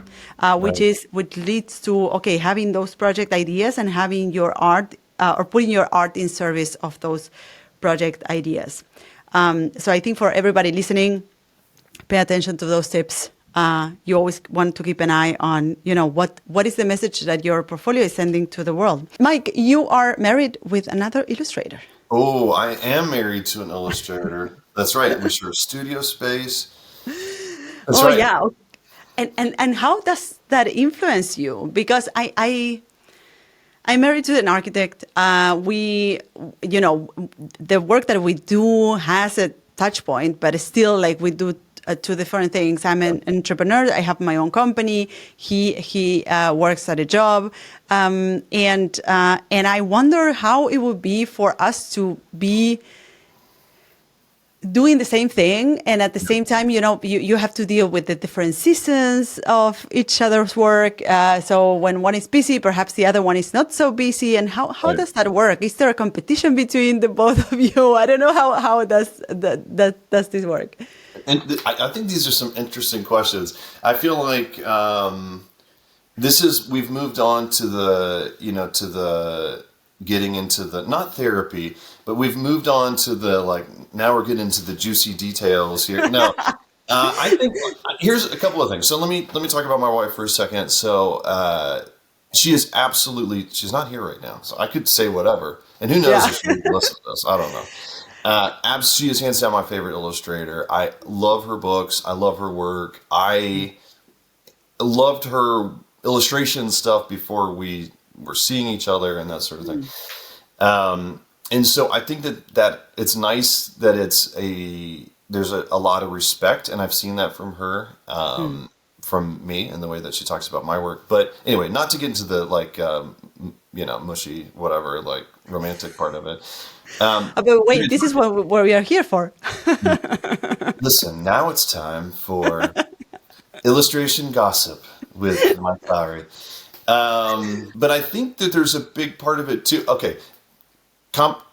which leads to having those project ideas and having your art or putting your art in service of those project ideas. So I think for everybody listening, pay attention to those tips. You always want to keep an eye on, what is the message that your portfolio is sending to the world. Mike, you are married with another illustrator. Oh, I am married to an illustrator. That's right. We share studio space. That's right. Yeah. And how does that influence you? Because I'm married to an architect. The work that we do has a touch point, but it's still like we do two different things. I'm an entrepreneur. I have my own company. He works at a job, and I wonder how it would be for us to be doing the same thing, and at the same time, you have to deal with the different seasons of each other's work. So when one is busy, perhaps the other one is not so busy. And how does that work? Is there a competition between the both of you? I don't know how does this work. And I think these are some interesting questions. I feel like we've moved on to the getting into the, not therapy, but we've moved on to the, now we're getting into the juicy details here. No, I think here's a couple of things. So let me talk about my wife for a second. So she is she's not here right now, so I could say whatever. And who knows if she would listen to this. I don't know. She is hands down my favorite illustrator. I love her books. I love her work. I loved her illustration stuff before we were seeing each other and that sort of thing. And so I think that it's nice that there's a lot of respect, and I've seen that from her, Mm. from me, and the way that she talks about my work. But anyway, not to get into the like, mushy, whatever, like romantic part of it. But wait, Maybe this is what we are here for. listen, now it's time for illustration gossip with Mike Lowery. But I think that there's a big part of it too. Okay,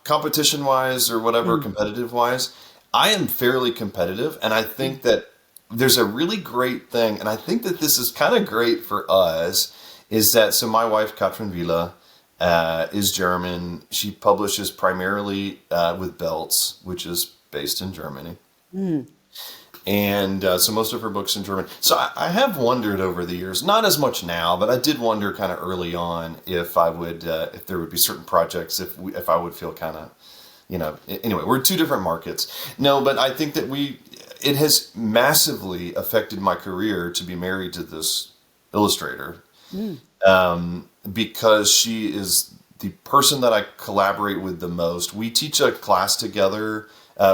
competition wise or whatever, Mm. competitive wise, I am fairly competitive, and I think that there's a really great thing, and I think that this is kind of great for us. Is that so? My wife Katrin Villa is German. She publishes primarily with Belts, which is based in Germany. Mm. And so most of her books in German. So I have wondered over the years, not as much now, but I did wonder kind of early on if there would be certain projects, if I would feel kind of, anyway, we're two different markets. No, but I think that it has massively affected my career to be married to this illustrator, Mm. because she is the person that I collaborate with the most. We teach a class together.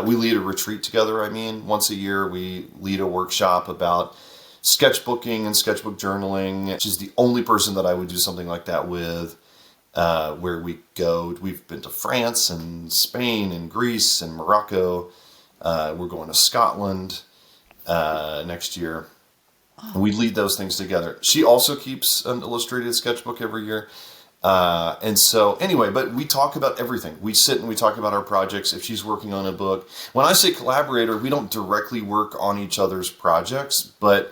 We lead a retreat together. I mean, once a year, we lead a workshop about sketchbooking and sketchbook journaling. She's the only person that I would do something like that with, where we've been to France and Spain and Greece and Morocco. We're going to Scotland next year. And we lead those things together. She also keeps an illustrated sketchbook every year. And so anyway, but we talk about everything. We sit and we talk about our projects. If she's working on a book, when I say collaborator, we don't directly work on each other's projects, but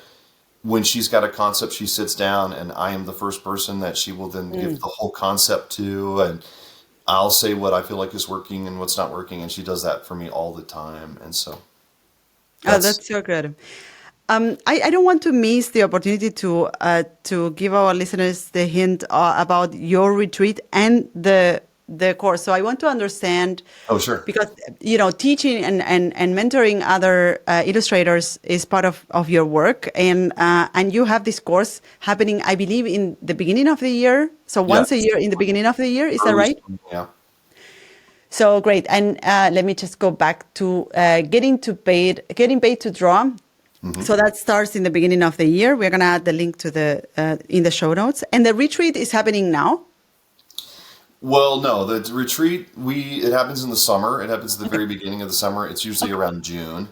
when she's got a concept, she sits down and I am the first person that she will then give Mm. the whole concept to, and I'll say what I feel like is working and what's not working. And she does that for me all the time. And so Oh, that's, that's so good. I don't want to miss the opportunity to give our listeners the hint about your retreat and the course. So I want to understand, oh, sure. because teaching and mentoring other illustrators is part of your work, and you have this course happening, I believe, in the beginning of the year. So Yeah. once a year in the beginning of the year, is that Early right? spring, yeah. So great. And let me just go back to getting paid to draw. Mm-hmm. So that starts in the beginning of the year. We're going to add the link to the in the show notes. And the retreat is happening now. Well, no, the retreat, it happens in the summer. It happens at the very beginning of the summer. It's usually around June.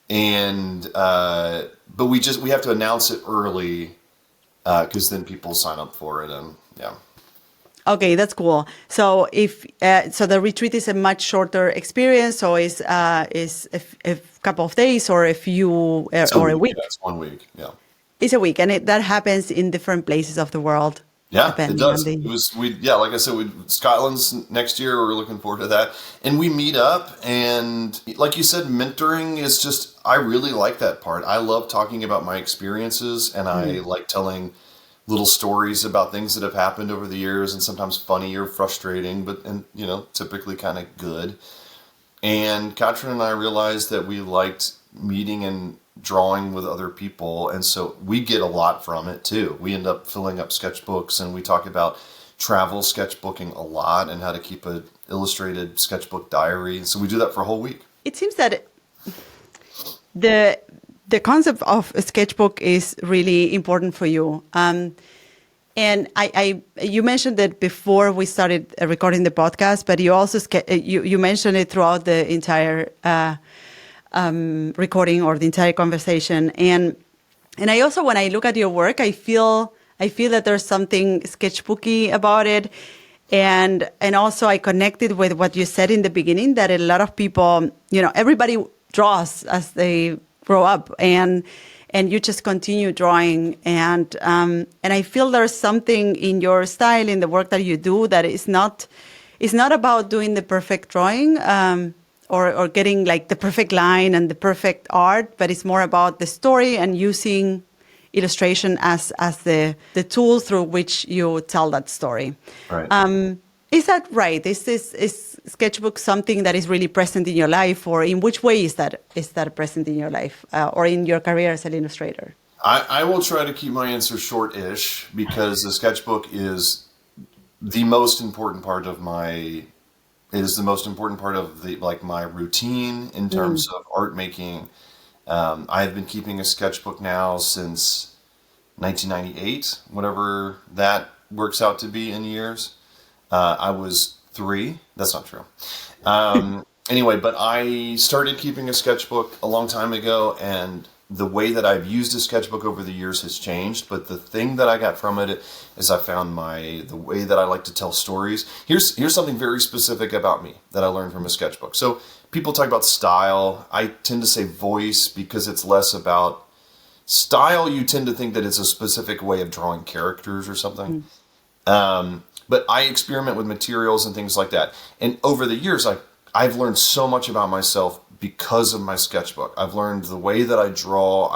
And but we have to announce it early, because then people sign up for it, and yeah. Okay, that's cool. So if so, the retreat is a much shorter experience. So is a couple of days or a few It's a or a week. Yeah, week. it's 1 week. Yeah. It's a week, and that happens in different places of the world, Yeah, it depending on does. the. Yeah, like I said, Scotland's next year. We're looking forward to that. And we meet up, and like you said, mentoring is just, I really like that part. I love talking about my experiences, and I like telling little stories about things that have happened over the years, and sometimes funny or frustrating, but, and typically kind of good. And Katrin and I realized that we liked meeting and drawing with other people. And so we get a lot from it too. We end up filling up sketchbooks, and we talk about travel sketchbooking a lot and how to keep a illustrated sketchbook diary. So we do that for a whole week. It seems that the concept of a sketchbook is really important for you. And you mentioned that before we started recording the podcast, but you also you mentioned it throughout the entire recording or the entire conversation. And I also, when I look at your work, I feel that there's something sketchbooky about it. And also I connected with what you said in the beginning, that a lot of people, everybody draws as they grow up, and you just continue drawing. And I feel there's something in your style, in the work that you do, that is not about doing the perfect drawing, or getting like the perfect line and the perfect art, but it's more about the story and using illustration as the tool through which you tell that story. Right. Is that right? Is Sketchbook something that is really present in your life, or in which way is that present in your life, or in your career as an illustrator? I will try to keep my answer short-ish, because the sketchbook is the most important part of my It is the most important part of the like my routine in terms of art making. I have been keeping a sketchbook now since 1998, whatever that works out to be in years. I was 3. That's not true. Anyway, but I started keeping a sketchbook a long time ago, and the way that I've used a sketchbook over the years has changed. But the thing that I got from it is I found the way that I like to tell stories. Here's something very specific about me that I learned from a sketchbook. So people talk about style. I tend to say voice because it's less about style. You tend to think that it's a specific way of drawing characters or something. But I experiment with materials and things like that. And over the years, I've learned so much about myself because of my sketchbook. I've learned the way that I draw.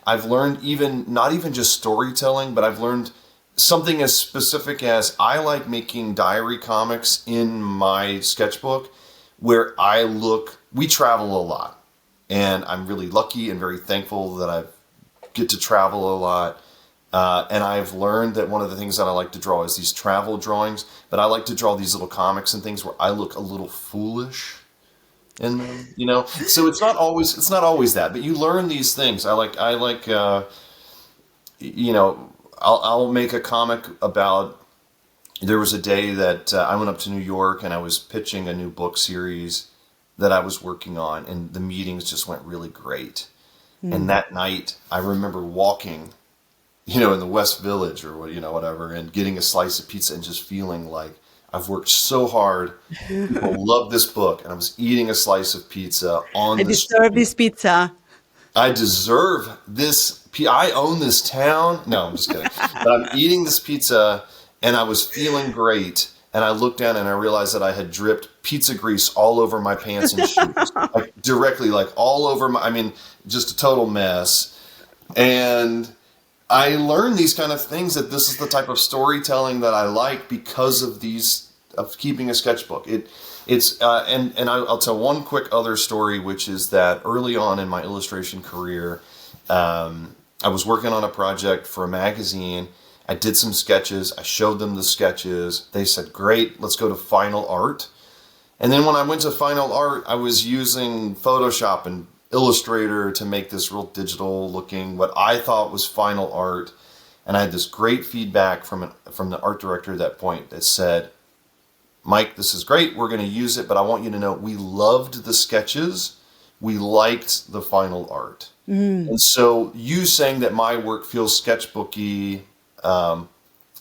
I've learned not even just storytelling, but I've learned something as specific as I like making diary comics in my sketchbook where we travel a lot. And I'm really lucky and very thankful that I get to travel a lot. And I've learned that one of the things that I like to draw is these travel drawings, but I like to draw these little comics and things where I look a little foolish in them, So it's not always that, but you learn these things. I'll make a comic about, there was a day that I went up to New York and I was pitching a new book series that I was working on, and the meetings just went really great. And that night I remember walking in the West Village or whatever, and getting a slice of pizza and just feeling like I've worked so hard. People love this book, and I was eating a slice of pizza on I the deserve street. this pizza. I deserve this. I own this town. No, I'm just kidding. But I'm eating this pizza, and I was feeling great. And I looked down and I realized that I had dripped pizza grease all over my pants and shoes, like directly, like all over just a total mess. And I learned these kind of things, that this is the type of storytelling that I like because of keeping a sketchbook. I'll tell one quick other story, which is that early on in my illustration career, I was working on a project for a magazine. I did some sketches. I showed them the sketches. They said, "Great, let's go to final art." And then when I went to final art, I was using Photoshop and Illustrator to make this real digital looking, what I thought was final art. And I had this great feedback from the art director at that point that said, "Mike, this is great. We're going to use it, but I want you to know we loved the sketches. We liked the final art." And so you saying that my work feels sketchbooky,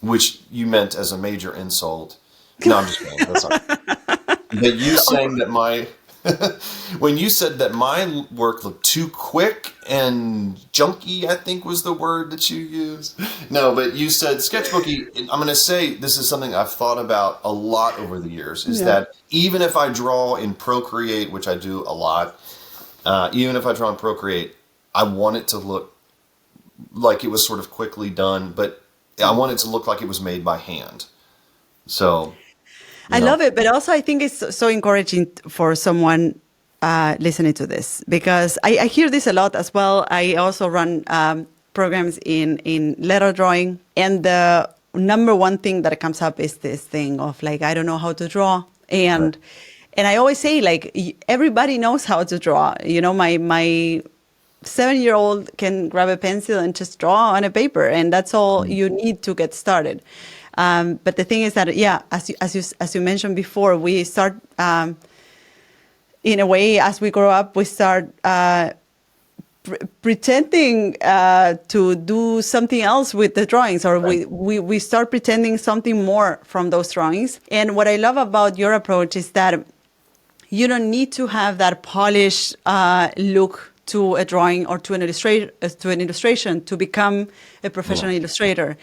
which you meant as a major insult. No, I'm just kidding. That's not. But you saying that when you said that my work looked too quick and junky, I think was the word that you used. No, but you said sketchbooky. I'm going to say this is something I've thought about a lot over the years, is that even if I draw in Procreate, which I do a lot, even if I draw in Procreate, I want it to look like it was sort of quickly done, but I want it to look like it was made by hand. So I love it, but also I think it's so encouraging for someone listening to this, because I hear this a lot as well. I also run programs in letter drawing, and the number one thing that comes up is this thing of like, I don't know how to draw, and I always say, like, everybody knows how to draw. My 7-year-old can grab a pencil and just draw on a paper, and that's all you need to get started. But the thing is that, as you mentioned before, we start, in a way, as we grow up, we start pretending to do something else with the drawings, or we start pretending something more from those drawings. And what I love about your approach is that you don't need to have that polished look to a drawing or to an illustration to become a professional illustrator.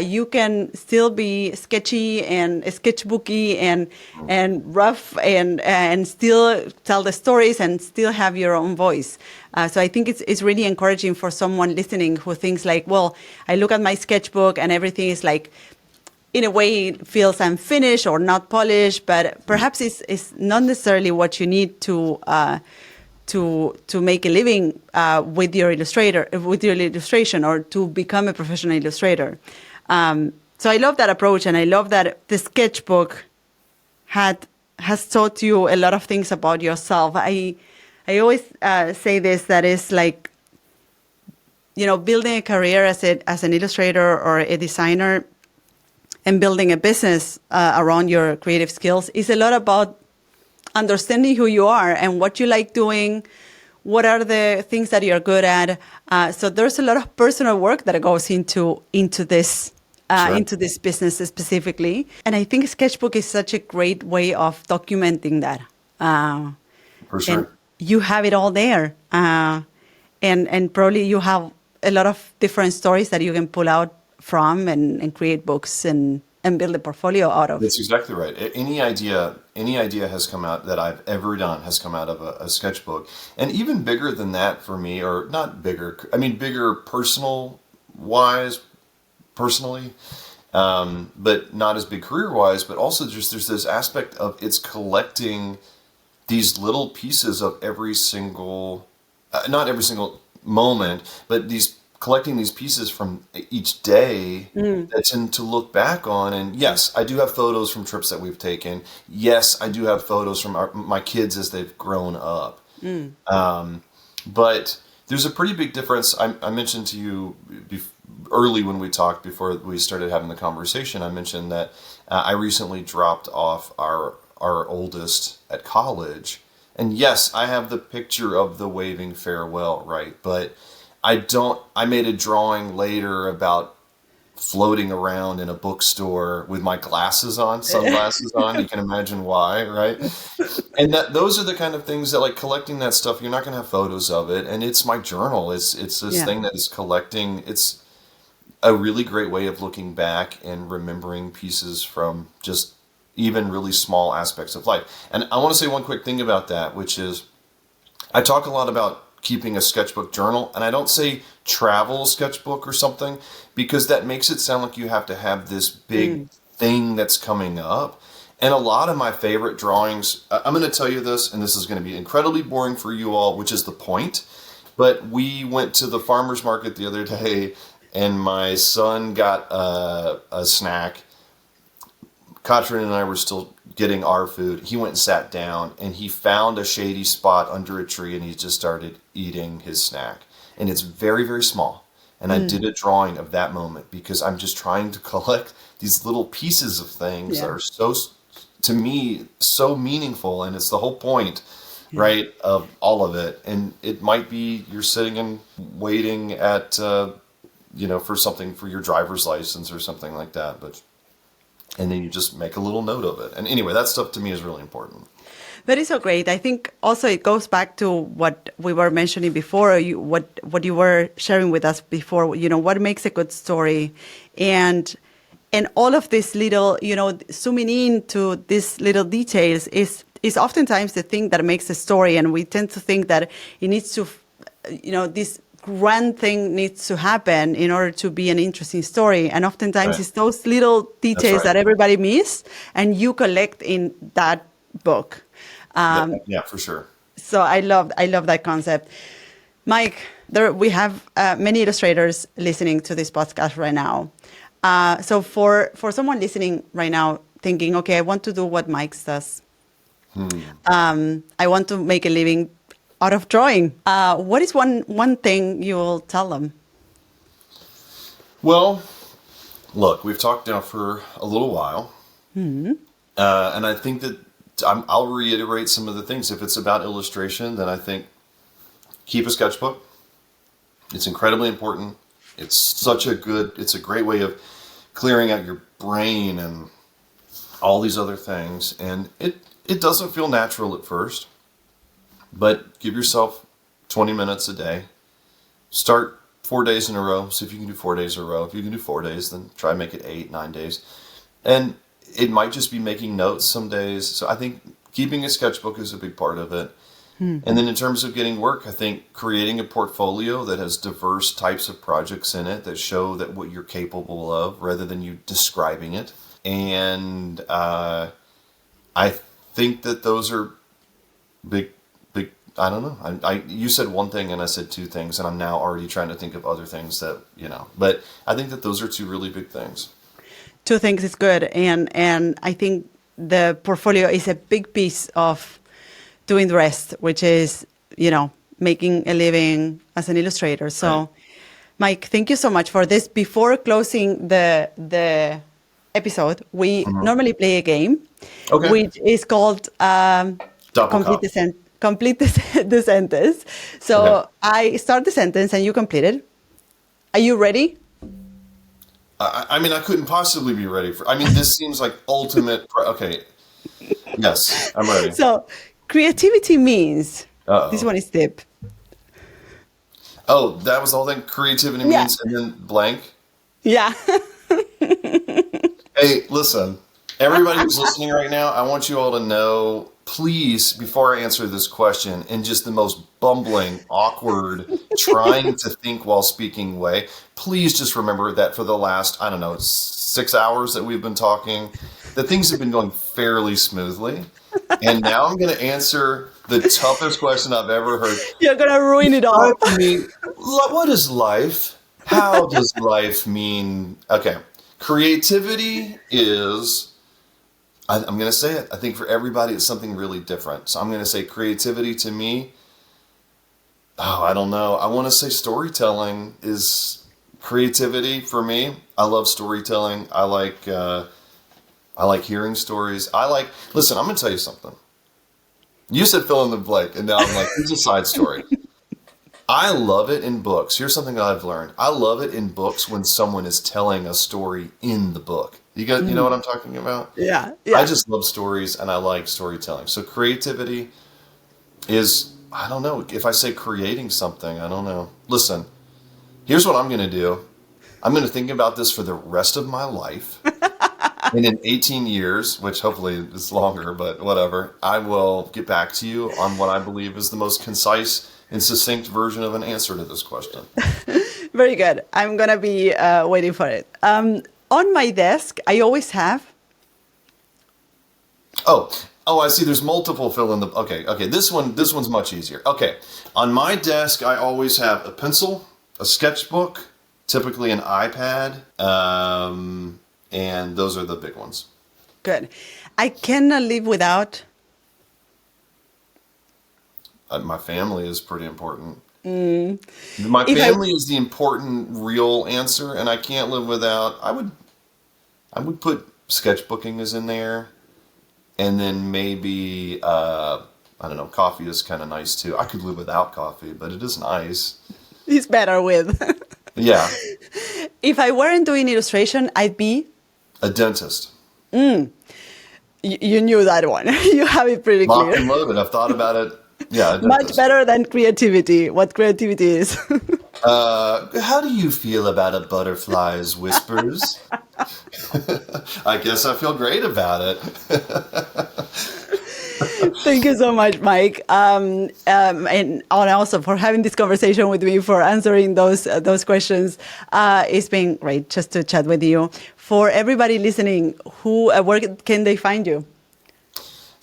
You can still be sketchy and sketchbooky and rough and still tell the stories and still have your own voice. So I think it's really encouraging for someone listening who thinks like, well, I look at my sketchbook and everything is like, in a way, it feels unfinished or not polished, but perhaps it's not necessarily what you need to make a living with your illustration, or to become a professional illustrator. So I love that approach, and I love that the sketchbook had has taught you a lot of things about yourself. I always say this, that is like, building a career as an illustrator or a designer and building a business around your creative skills is a lot about understanding who you are and what you like doing, what are the things that you're good at. So there's a lot of personal work that goes into this. Sure. Into this business specifically. And I think Sketchbook is such a great way of documenting that. For sure. And you have it all there. And probably you have a lot of different stories that you can pull out from and create books and build a portfolio out of. That's exactly right. Any idea has come out that I've ever done has come out of a sketchbook. And even bigger than that for me, or not bigger, I mean, bigger personally, but not as big career-wise, but also just there's this aspect of it's collecting these little pieces of every single, not every single moment, but collecting these pieces from each day that's in to look back on. And yes, I do have photos from trips that we've taken. Yes, I do have photos from my kids as they've grown up. But there's a pretty big difference. I mentioned to you early when we talked, before we started having the conversation, I mentioned that I recently dropped off our oldest at college. And yes, I have the picture of the waving farewell, right? But I made a drawing later about floating around in a bookstore with my sunglasses on. You can imagine why, right? And those are the kind of things that, like, collecting that stuff, you're not going to have photos of it. And it's my journal. It's this thing that is collecting. It's a really great way of looking back and remembering pieces from just even really small aspects of life. And I want to say one quick thing about that, which is I talk a lot about keeping a sketchbook journal, and I don't say travel sketchbook or something, because that makes it sound like you have to have this big thing that's coming up. And a lot of my favorite drawings, I'm going to tell you this, and this is going to be incredibly boring for you all, which is the point, but we went to the farmer's market the other day, and my son got a snack. Katrin and I were still getting our food. He went and sat down, and he found a shady spot under a tree, and he just started eating his snack. And it's very, very small. And I did a drawing of that moment because I'm just trying to collect these little pieces of things that are so, to me, so meaningful. And it's the whole point, right, of all of it. And it might be you're sitting and waiting at, for something for your driver's license or something like that. And then you just make a little note of it. And anyway, that stuff to me is really important. That is so great. I think also it goes back to what we were mentioning before, what you were sharing with us before, what makes a good story. And all of this little, zooming into these little details is oftentimes the thing that makes a story. And we tend to think that it needs to, this grand thing needs to happen in order to be an interesting story. And oftentimes it's those little details that everybody miss and you collect in that book. Yeah, for sure. So I love that concept. Mike, we have many illustrators listening to this podcast right now. So for someone listening right now thinking, okay, I want to do what Mike does. I want to make a living out of drawing. What is one thing you will tell them? Well, look, we've talked now for a little while. And I think that I'll reiterate some of the things. If it's about illustration, then I think keep a sketchbook. It's incredibly important. It's a great way of clearing out your brain and all these other things. And it doesn't feel natural at first, but give yourself 20 minutes a day. Start 4 days in a row. See if you can do 4 days in a row. If you can do 4 days, then try and make it 8, 9 days. And it might just be making notes some days. So I think keeping a sketchbook is a big part of it. And then in terms of getting work, I think creating a portfolio that has diverse types of projects in it that show that what you're capable of rather than you describing it. And I think that those are big, I don't know. You said one thing and I said two things, and I'm now already trying to think of other things that, but I think that those are two really big things. Two things is good. And I think the portfolio is a big piece of doing the rest, which is, making a living as an illustrator. So, Right. Mike, thank you so much for this. Before closing the episode, we normally play a game, Okay. which is called Double complete cop. the complete the sentence. So Okay. I start the sentence and you complete it. Are you ready? I mean, I couldn't possibly be ready for. I mean, this seems like ultimate. Okay. Yes, I'm ready. So creativity means, this Uh-oh. one is deep. Oh, that was the whole thing. Creativity Yeah. means, and then blank. Yeah. Hey, listen, everybody who's listening right now, I want you all to know, please, before I answer this question, in just the most bumbling, awkward, trying to think while speaking way, please just remember that for the last, I don't know, 6 hours that we've been talking, that things have been going fairly smoothly. And now I'm going to answer the toughest question I've ever heard. You're going to ruin it all. Describe to me, what is life? How does life mean? Okay. Creativity is, I'm going to say it, I think for everybody it's something really different. So I'm going to say creativity to me, I don't know. I want to say storytelling is creativity for me. I love storytelling. I like hearing stories. Listen, I'm going to tell you something. You said fill in the blank, and now I'm like, here's a side story. I love it in books. Here's something that I've learned. I love it in books when someone is telling a story in the book. You know what I'm talking about? Yeah. I just love stories and I like storytelling. So creativity is, I don't know, if I say creating something, I don't know. Listen, here's what I'm going to do. I'm going to think about this for the rest of my life. And in 18 years, which hopefully is longer, but whatever, I will get back to you on what I believe is the most concise and succinct version of an answer to this question. Very good. I'm going to be waiting for it. On my desk, I always have. Oh, I see. There's multiple fill in the. Okay. This one's much easier. Okay, on my desk, I always have a pencil, a sketchbook, typically an iPad, and those are the big ones. Good. I cannot live without. My family is pretty important. My family is the important, real answer, and I can't live without. I would put sketchbooking is in there, and then maybe I don't know. Coffee is kind of nice too. I could live without coffee, but it is nice. It's better with. Yeah, If I weren't doing illustration, I'd be. a dentist. You knew that one. You have it pretty Locked clear. and loaded. I've thought about it. Yeah, a Much dentist. better than creativity. What creativity is. How do you feel about a butterfly's whispers? I guess I feel great about it. Thank you so much, Mike, and also for having this conversation with me, for answering those questions. It's been great just to chat with you. For everybody listening, where can they find you?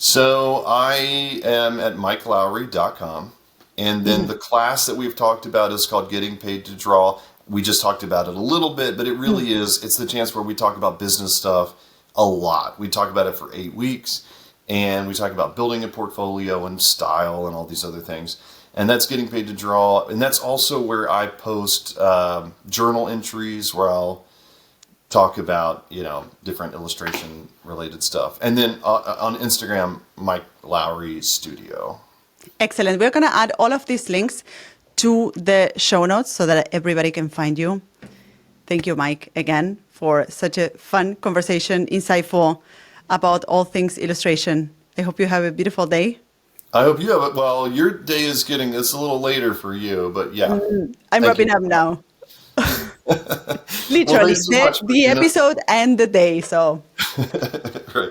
So I am at MikeLowery.com. And then the class that we've talked about is called Getting Paid to Draw. We just talked about it a little bit, but it really is, it's the chance where we talk about business stuff a lot. We talk about it for 8 weeks, and we talk about building a portfolio and style and all these other things. And that's Getting Paid to Draw. And that's also where I post journal entries where I'll talk about, different illustration related stuff. And then on Instagram, Mike Lowery Studio. Excellent. We're going to add all of these links to the show notes so that everybody can find you. Thank you, Mike, again, for such a fun conversation, insightful about all things illustration. I hope you have a beautiful day. I hope you have it. Well, your day is it's a little later for you, but yeah. I'm wrapping up now. Literally, thanks so much, the episode and the day. So, Right.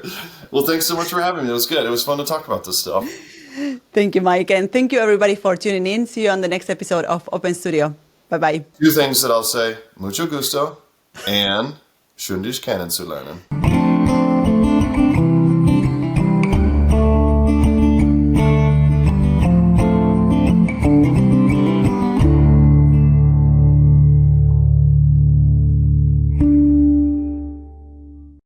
Well, thanks so much for having me. It was good. It was fun to talk about this stuff. thank you, Mike. And thank you, everybody, for tuning in. See you on the next episode of Open Studio. Bye-bye. 2 things that I'll say. Mucho gusto and schön dich kennenzulernen.